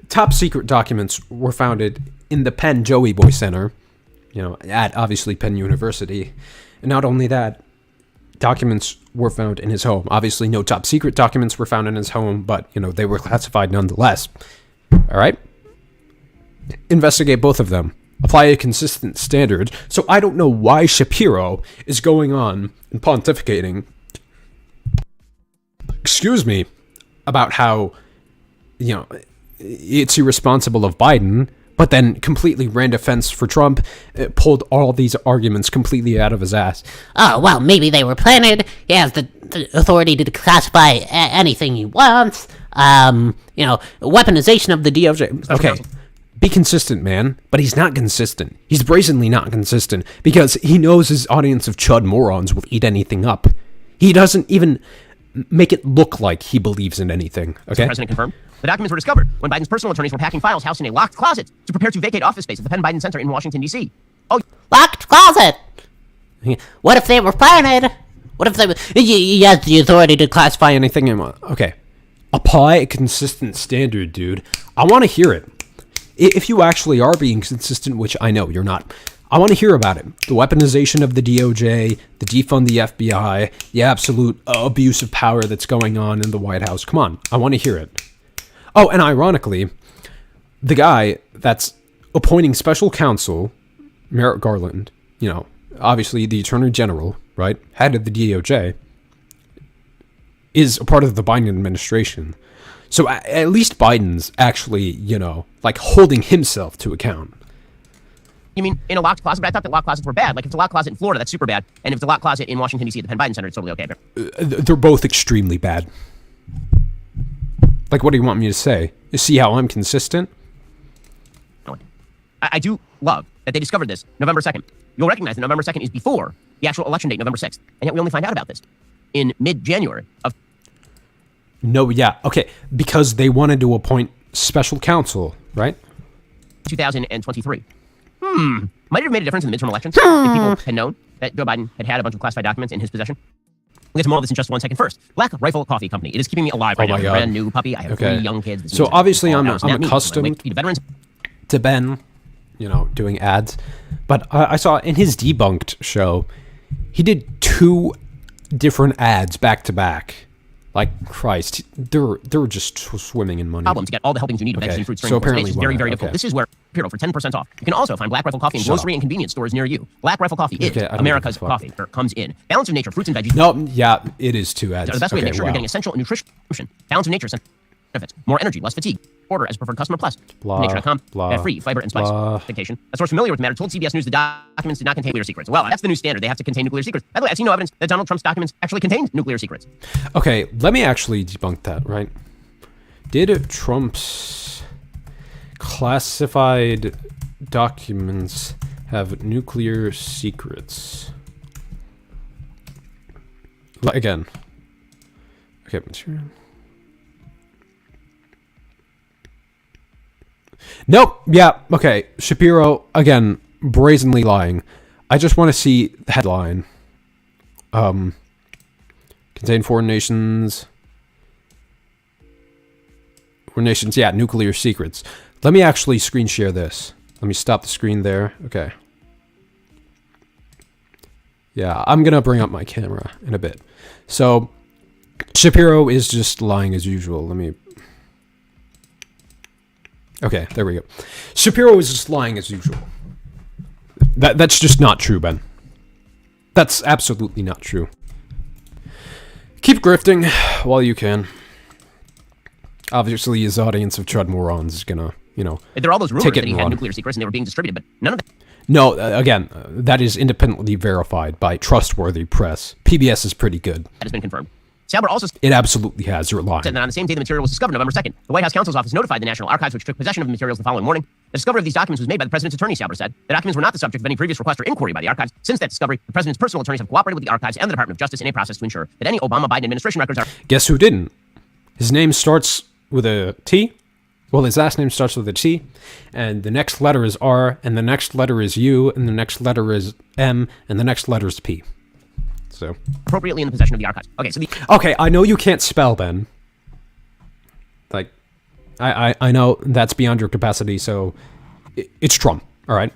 Top secret documents were founded in the Penn Joey Boy Center, at obviously Penn University. And not only that, documents were found in his home. Obviously, no top secret documents were found in his home, but, they were classified nonetheless. All right? Investigate both of them. Apply a consistent standard. So I don't know why Shapiro is going on and pontificating, about how, it's irresponsible of Biden, but then completely ran defense for Trump, pulled all these arguments completely out of his ass. Oh, well, maybe they were planted. He has the authority to classify anything he wants. Weaponization of the DOJ. Okay, be consistent, man. But he's not consistent. He's brazenly not consistent because he knows his audience of chud morons will eat anything up. He doesn't even make it look like he believes in anything, okay? The president confirmed. The documents were discovered when Biden's personal attorneys were packing files housed in a locked closet to prepare to vacate office space at the Penn Biden Center in Washington, D.C. Oh, locked closet! What if they were planted? What if he has the authority to classify anything in... Okay. Apply a consistent standard, dude. I want to hear it. If you actually are being consistent, which I know you're not, I want to hear about it. The weaponization of the DOJ, the defund the FBI, the absolute abuse of power that's going on in the White House. Come on, I want to hear it. Oh, and ironically, the guy that's appointing special counsel, Merrick Garland, obviously the Attorney General, right, head of the DOJ, is a part of the Biden administration. So at least Biden's actually, holding himself to account. You mean in a locked closet? But I thought that locked closets were bad. Like, if it's a locked closet in Florida, that's super bad. And if it's a locked closet in Washington, D.C. at the Penn Biden Center, it's totally okay. They're both extremely bad. Like, what do you want me to say? You see how I'm consistent? I do love that they discovered this November 2nd. You'll recognize that November 2nd is before the actual election date, November 6th. And yet we only find out about this in mid-January of... No, yeah, okay. Because they wanted to appoint special counsel, right? 2023. Might it have made a difference in the midterm elections if people had known that Joe Biden had a bunch of classified documents in his possession? We'll get to more of this in just 1 second. First, Black Rifle Coffee Company. It is keeping me alive right now. God. Brand new puppy. I have 3 young kids. So obviously I'm accustomed to Ben, doing ads. But I saw in his Debunked show, he did 2 different ads back to back. Like, Christ, they're just swimming in money. Problem to get all the helpings you need of veggies and fruits. So apparently it's very, very difficult. This is where Shapiro for 10% off. You can also find Black Rifle Coffee in grocery and convenience stores near you. Black Rifle Coffee is America's coffee. Comes in balance of nature, fruits and veggies. No, yeah, it is 2 ads. The best way to make sure you're getting essential nutrition. Balance of nature benefits. More energy, less fatigue. order as preferred customer plus. Blah, Nature.com. blah, Free fiber and splice. blah. Dictation. A source familiar with the matter told CBS News the documents did not contain nuclear secrets. Well, that's the new standard. They have to contain nuclear secrets. By the way, I've seen no evidence that Donald Trump's documents actually contained nuclear secrets. Okay, let me actually debunk that, right? Did Trump's classified documents have nuclear secrets? Again. Okay, material. Nope. Yeah. Okay. Shapiro, again, brazenly lying. I just want to see the headline. Contain foreign nations. Foreign nations, yeah, nuclear secrets. Let me actually screen share this. Let me stop the screen there. Okay. Yeah, I'm going to bring up my camera in a bit. So, Shapiro is just lying as usual. Let me... Okay, there we go. Shapiro is just lying as usual. That's just not true, Ben. That's absolutely not true. Keep grifting while you can. Obviously, his audience of Chud morons is gonna, you know, there are all those rumors take it that he and had run. nuclear secrets and they were being distributed, but none of them. No, again, that is independently verified by trustworthy press. PBS is pretty good. That has been confirmed. Sauber also It absolutely has. You're lying. said that on the same day the material was discovered, November 2nd, the White House counsel's office notified the National Archives, which took possession of the materials the following morning. The discovery of these documents was made by the president's attorney, Sauber said. The documents were not the subject of any previous request or inquiry by the archives. Since that discovery, the president's personal attorneys have cooperated with the archives and the Department of Justice in a process to ensure that any Obama-Biden administration records are... Guess who didn't? His name starts with a T. Well, his last name starts with a T, and the next letter is R, and the next letter is U, and the next letter is M, and the next letter is P. So appropriately in the possession of the archives. Okay, so okay, I know you can't spell, Ben. Like, I know that's beyond your capacity, so it's Trump, all right?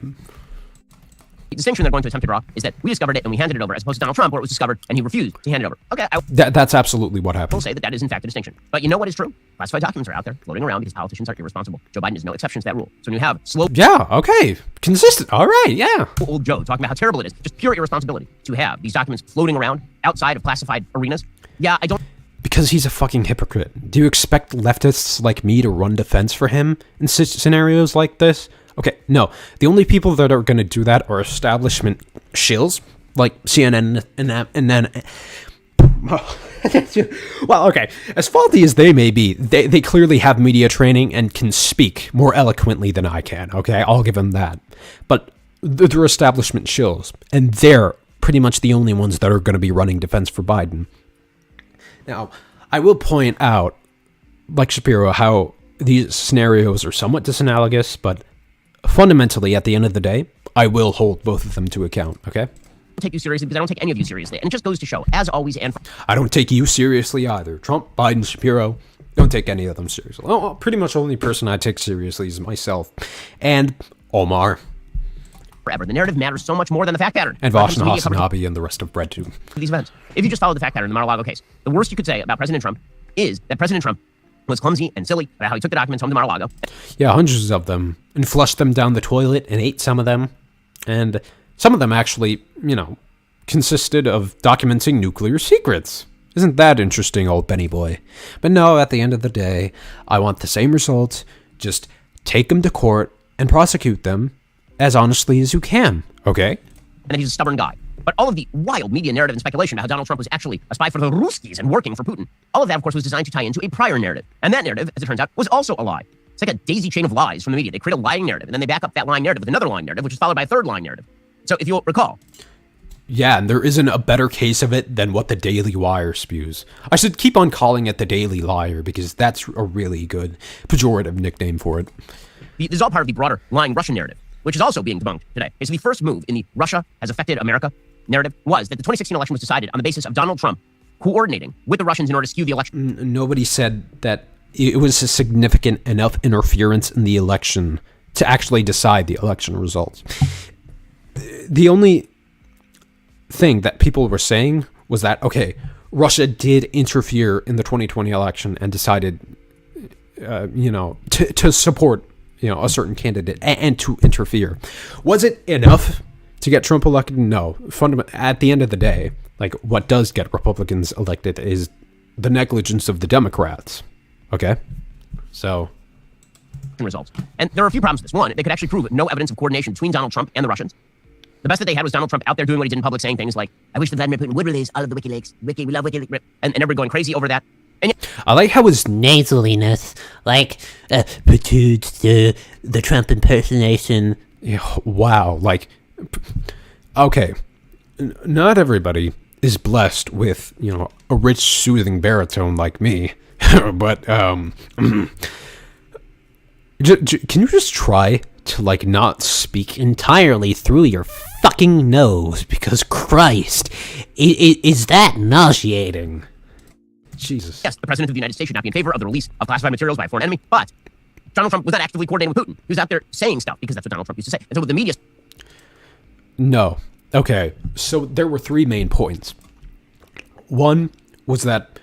The distinction they're going to attempt to draw is that we discovered it and we handed it over, as opposed to Donald Trump, where it was discovered and he refused to hand it over. Okay, I That's absolutely what happened. will say that that is in fact a distinction. But you know what is true? Classified documents are out there floating around because politicians are irresponsible. Joe Biden is no exception to that rule. So when you have slow... Yeah, okay. Consistent. All right, yeah. Old Joe talking about how terrible it is, just pure irresponsibility to have these documents floating around outside of classified arenas. Yeah, I don't... Because he's a fucking hypocrite. Do you expect leftists like me to run defense for him in scenarios like this? Okay, no. The only people that are going to do that are establishment shills, like CNN and then... Well, okay. As faulty as they may be, they clearly have media training and can speak more eloquently than I can, okay? I'll give them that. But they're establishment shills, and they're pretty much the only ones that are going to be running defense for Biden. Now, I will point out, like Shapiro, how these scenarios are somewhat disanalogous, but fundamentally, at the end of the day, I will hold both of them to account, okay? take you seriously because I don't take any of you seriously. And it just goes to show, as always, and... I don't take you seriously either. Trump, Biden, Shapiro, don't take any of them seriously. Well, pretty much the only person I take seriously is myself. And Omar. Forever. The narrative matters so much more than the fact pattern. And Vosh and Hasanabi and the rest of BreadTube. These events. If you just follow the fact pattern in the Mar-a-Lago case, the worst you could say about President Trump is that President Trump was clumsy and silly about how he took the documents home to Mar-a-Lago. Yeah, hundreds of them. And flushed them down the toilet and ate some of them. And some of them actually, consisted of documenting nuclear secrets. Isn't that interesting, old Benny boy? But no, at the end of the day, I want the same result. Just take them to court and prosecute them as honestly as you can, okay? And then he's a stubborn guy. But all of the wild media narrative and speculation about how Donald Trump was actually a spy for the Ruskies and working for Putin, all of that, of course, was designed to tie into a prior narrative. And that narrative, as it turns out, was also a lie. It's like a daisy chain of lies from the media. They create a lying narrative, and then they back up that lying narrative with another lying narrative, which is followed by a third lying narrative. So if you'll recall... Yeah, and there isn't a better case of it than what the Daily Wire spews. I should keep on calling it the Daily Liar, because that's a really good pejorative nickname for it. This is all part of the broader lying Russian narrative, which is also being debunked today. So the first move in the Russia has affected America narrative was that the 2016 election was decided on the basis of Donald Trump coordinating with the Russians in order to skew the election. Nobody said that it was a significant enough interference in the election to actually decide the election results. The only thing that people were saying was that, okay, Russia did interfere in the 2020 election and decided, to support, a certain candidate and to interfere. Was it enough to get Trump elected? No. At the end of the day, what does get Republicans elected is the negligence of the Democrats. Okay? So, results. And there are a few problems with this. One, they could actually prove no evidence of coordination between Donald Trump and the Russians. The best that they had was Donald Trump out there doing what he did in public, saying things like, I wish that Vladimir Putin would release all of the WikiLeaks. We love WikiLeaks. And everybody going crazy over that. And I like how his nasaliness, like, precludes the Trump impersonation. Wow, like, okay, not everybody is blessed with, a rich, soothing baritone like me, but, can you just try to, like, not speak entirely through your fucking nose, because Christ, is that nauseating? Jesus. Yes, the President of the United States should not be in favor of the release of classified materials by a foreign enemy, but Donald Trump was not actively coordinating with Putin. He was out there saying stuff, because that's what Donald Trump used to say. And so with the media... No. Okay, so there were three main points. One was that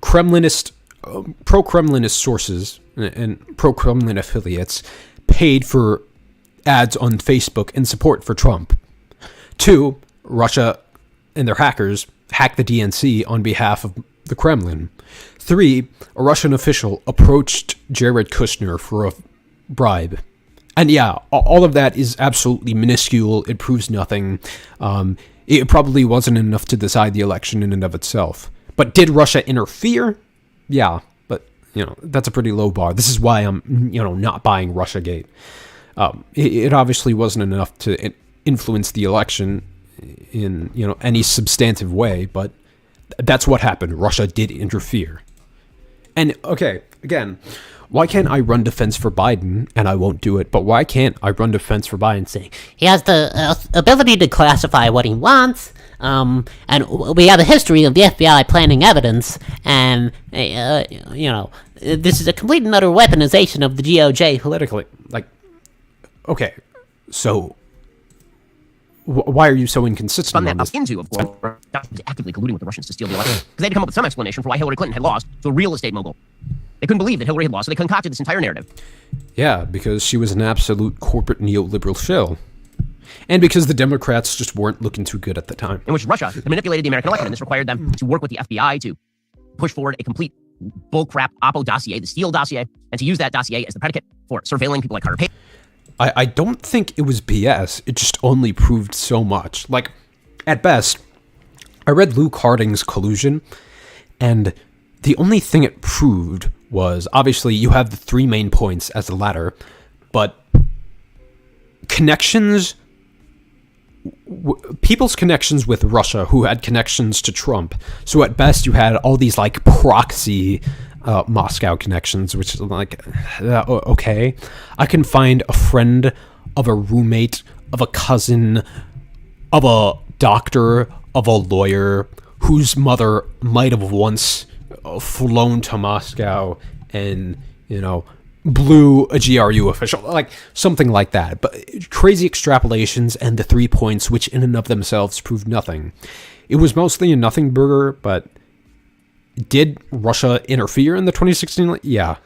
Kremlinist, pro-Kremlinist sources and pro-Kremlin affiliates paid for ads on Facebook in support for Trump. Two, Russia and their hackers hacked the DNC on behalf of the Kremlin. Three, a Russian official approached Jared Kushner for a bribe. And yeah, all of that is absolutely minuscule. It proves nothing. It probably wasn't enough to decide the election in and of itself. But did Russia interfere? Yeah, but, that's a pretty low bar. This is why I'm, not buying Russiagate. It obviously wasn't enough to influence the election in, any substantive way, but that's what happened. Russia did interfere. And, okay, again, why can't I run defense for Biden, and I won't do it, but why can't I run defense for Biden saying, he has the ability to classify what he wants, and we have a history of the FBI planting evidence, and, this is a complete and utter weaponization of the DOJ politically. Like, okay, so... why are you so inconsistent on this? Into, of course, was actively colluding with the Russians to steal the election, because they had to come up with some explanation for why Hillary Clinton had lost to a real estate mogul. They couldn't believe that Hillary had lost, so they concocted this entire narrative. Yeah, because she was an absolute corporate neoliberal shill. And because the Democrats just weren't looking too good at the time. In which Russia had manipulated the American election, and this required them to work with the FBI to push forward a complete bullcrap Oppo dossier, the Steele dossier, and to use that dossier as the predicate for surveilling people like Carter Page. I don't think it was BS. It just only proved so much. Like, at best, I read Luke Harding's Collusion, and the only thing it proved was, obviously, you have the three main points as the ladder, but connections, people's connections with Russia who had connections to Trump. So at best, you had all these, like, proxy Moscow connections, which is like, okay, I can find a friend of a roommate, of a cousin, of a doctor, of a lawyer, whose mother might have once flown to Moscow and, blew a GRU official, like something like that. But crazy extrapolations and the 3 points, which in and of themselves proved nothing. It was mostly a nothing burger, but did Russia interfere in the 2016? Yeah.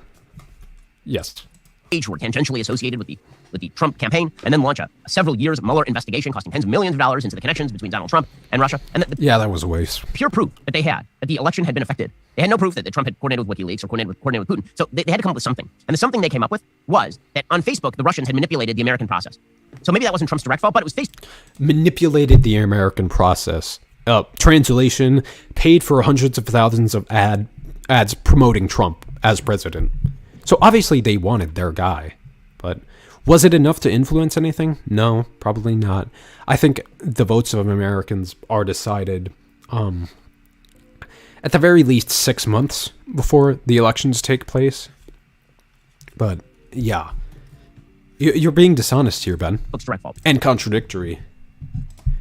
Yes. Were tangentially associated with the Trump campaign, and then launch a several years Mueller investigation costing tens of millions of dollars into the connections between Donald Trump and Russia. And yeah, that was a waste. Pure proof that they had that the election had been affected. They had no proof that Trump had coordinated with WikiLeaks or coordinated with Putin. So they had to come up with something. And the something they came up with was that on Facebook, the Russians had manipulated the American process. So maybe that wasn't Trump's direct fault, but it was Facebook. Manipulated the American process. Translation, paid for hundreds of thousands of ads promoting Trump as president. So obviously they wanted their guy, but was it enough to influence anything? No, probably not. I think the votes of Americans are decided at the very least 6 months before the elections take place. But yeah, you're being dishonest here, Ben. Looks direct fault. And contradictory.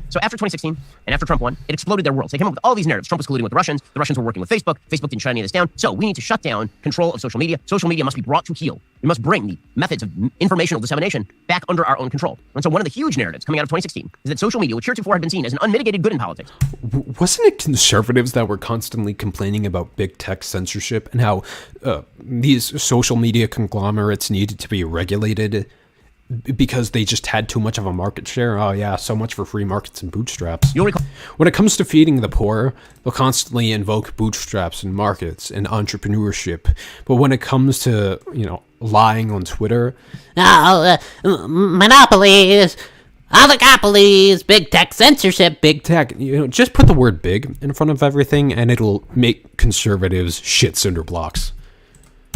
So after 2016, and after Trump won, it exploded their worlds. They came up with all these narratives. Trump was colluding with the Russians were working with Facebook didn't shut any of this down, so we need to shut down control of social media. Social media must be brought to heel. We must bring the methods of informational dissemination back under our own control. And so one of the huge narratives coming out of 2016 is that social media, which heretofore had been seen as an unmitigated good in politics. Wasn't it conservatives that were constantly complaining about big tech censorship and how these social media conglomerates needed to be regulated because they just had too much of a market share. Oh yeah, so much for free markets and bootstraps. You'll recall When it comes to feeding the poor, they'll constantly invoke bootstraps and markets and entrepreneurship. But when it comes to, lying on Twitter, Monopolies, oligopolies, big tech censorship, big tech, just put the word big in front of everything and it'll make conservatives shit cinder blocks.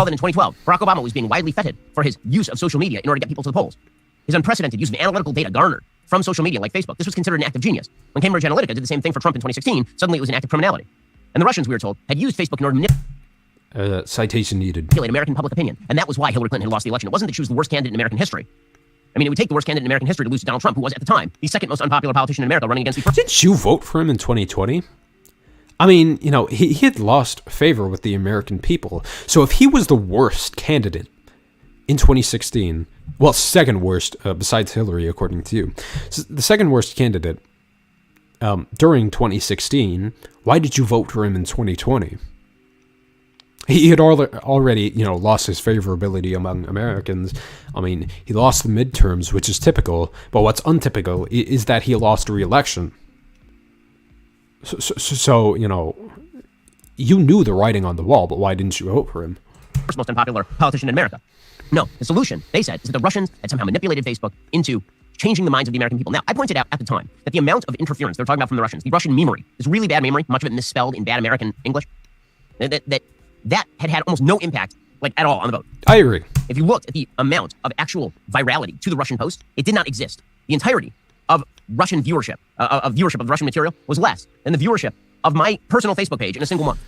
that in 2012, Barack Obama was being widely feted for his use of social media in order to get people to the polls. His unprecedented use of analytical data garnered from social media like Facebook, this was considered an act of genius. When Cambridge Analytica did the same thing for Trump in 2016, suddenly it was an act of criminality. And the Russians, we were told, had used Facebook in order to citation needed. manipulate American public opinion. And that was why Hillary Clinton had lost the election. It wasn't that she was the worst candidate in American history. I mean, it would take the worst candidate in American history to lose to Donald Trump, who was at the time the second most unpopular politician in America, running against the first. Didn't you vote for him in 2020? I mean, he had lost favor with the American people. So if he was the worst candidate in 2016, well, second worst, besides Hillary, according to you, so the second worst candidate during 2016, why did you vote for him in 2020? He had already, lost his favorability among Americans. I mean, he lost the midterms, which is typical, but what's untypical is that he lost re-election. So, you knew the writing on the wall, but why didn't you vote for him? First most unpopular politician in America. No, the solution, they said, is that the Russians had somehow manipulated Facebook into changing the minds of the American people. Now, I pointed out at the time that the amount of interference they're talking about from the Russians, the Russian memery, is really bad memory, much of it misspelled in bad American English, that had almost no impact, at all on the vote. I agree. If you looked at the amount of actual virality to the Russian post, it did not exist. The entirety of Russian viewership, of Russian material, was less than the viewership of my personal Facebook page in a single month.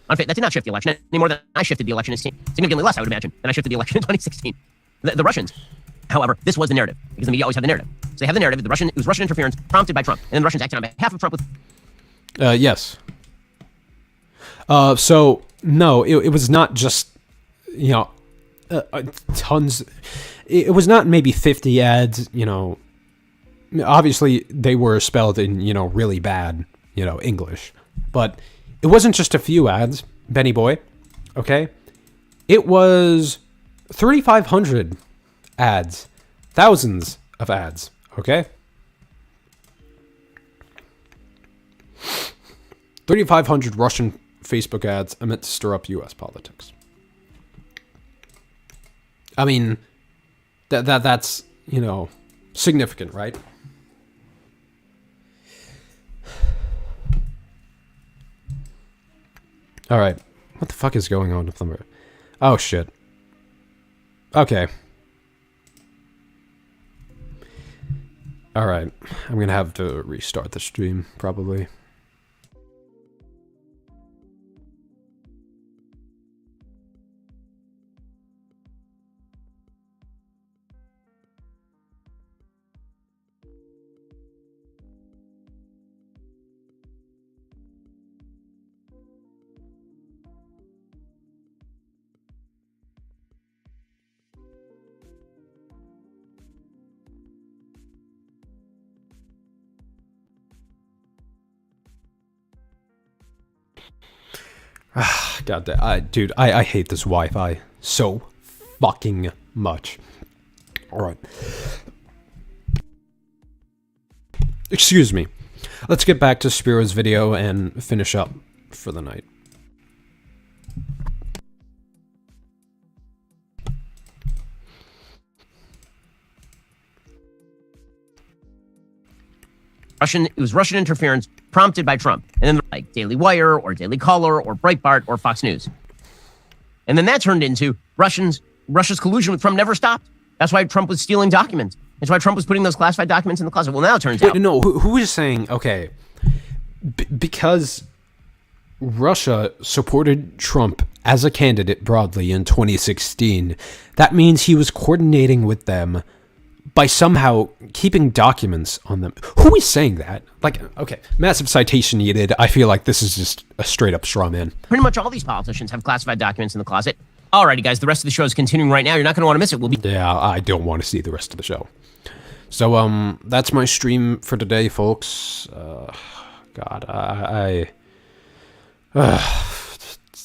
That did not shift the election any more than I shifted the election, significantly less, I would imagine, than I shifted the election in 2016. The Russians, however, this was the narrative, because the media always had the narrative. So they have the narrative, it was Russian interference prompted by Trump, and then the Russians acted on behalf of Trump with... Yes. So, no, it was not just, tons... It was not maybe 50 ads, Obviously, they were spelled in, really bad, English. But it wasn't just a few ads, Benny Boy, okay? It was 3,500 ads. Thousands of ads, okay? 3,500 Russian Facebook ads are meant to stir up U.S. politics. I mean, that's, significant, right? All right. What the fuck is going on with them? Oh, shit. Okay. All right. I'm going to have to restart the stream, probably. God damn, dude, I hate this Wi-Fi so fucking much. Alright. Excuse me. Let's get back to Spiro's video and finish up for the night. It was Russian interference prompted by Trump. And then like Daily Wire or Daily Caller or Breitbart or Fox News. And then that turned into Russia's collusion with Trump never stopped. That's why Trump was stealing documents. That's why Trump was putting those classified documents in the closet. Well, now it turns out... No, who is saying, okay, because Russia supported Trump as a candidate broadly in 2016, that means he was coordinating with them by somehow keeping documents on them. Who is saying that? Like, okay, massive citation needed. I feel like this is just a straight up straw man. Pretty much all these politicians have classified documents in the closet. Alrighty, guys, the rest of the show is continuing right now. You're not going to want to miss it. Yeah, I don't want to see the rest of the show. So, that's my stream for today, folks. God,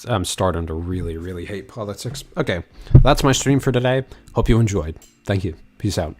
I'm starting to really, really hate politics. Okay, that's my stream for today. Hope you enjoyed. Thank you. Peace out.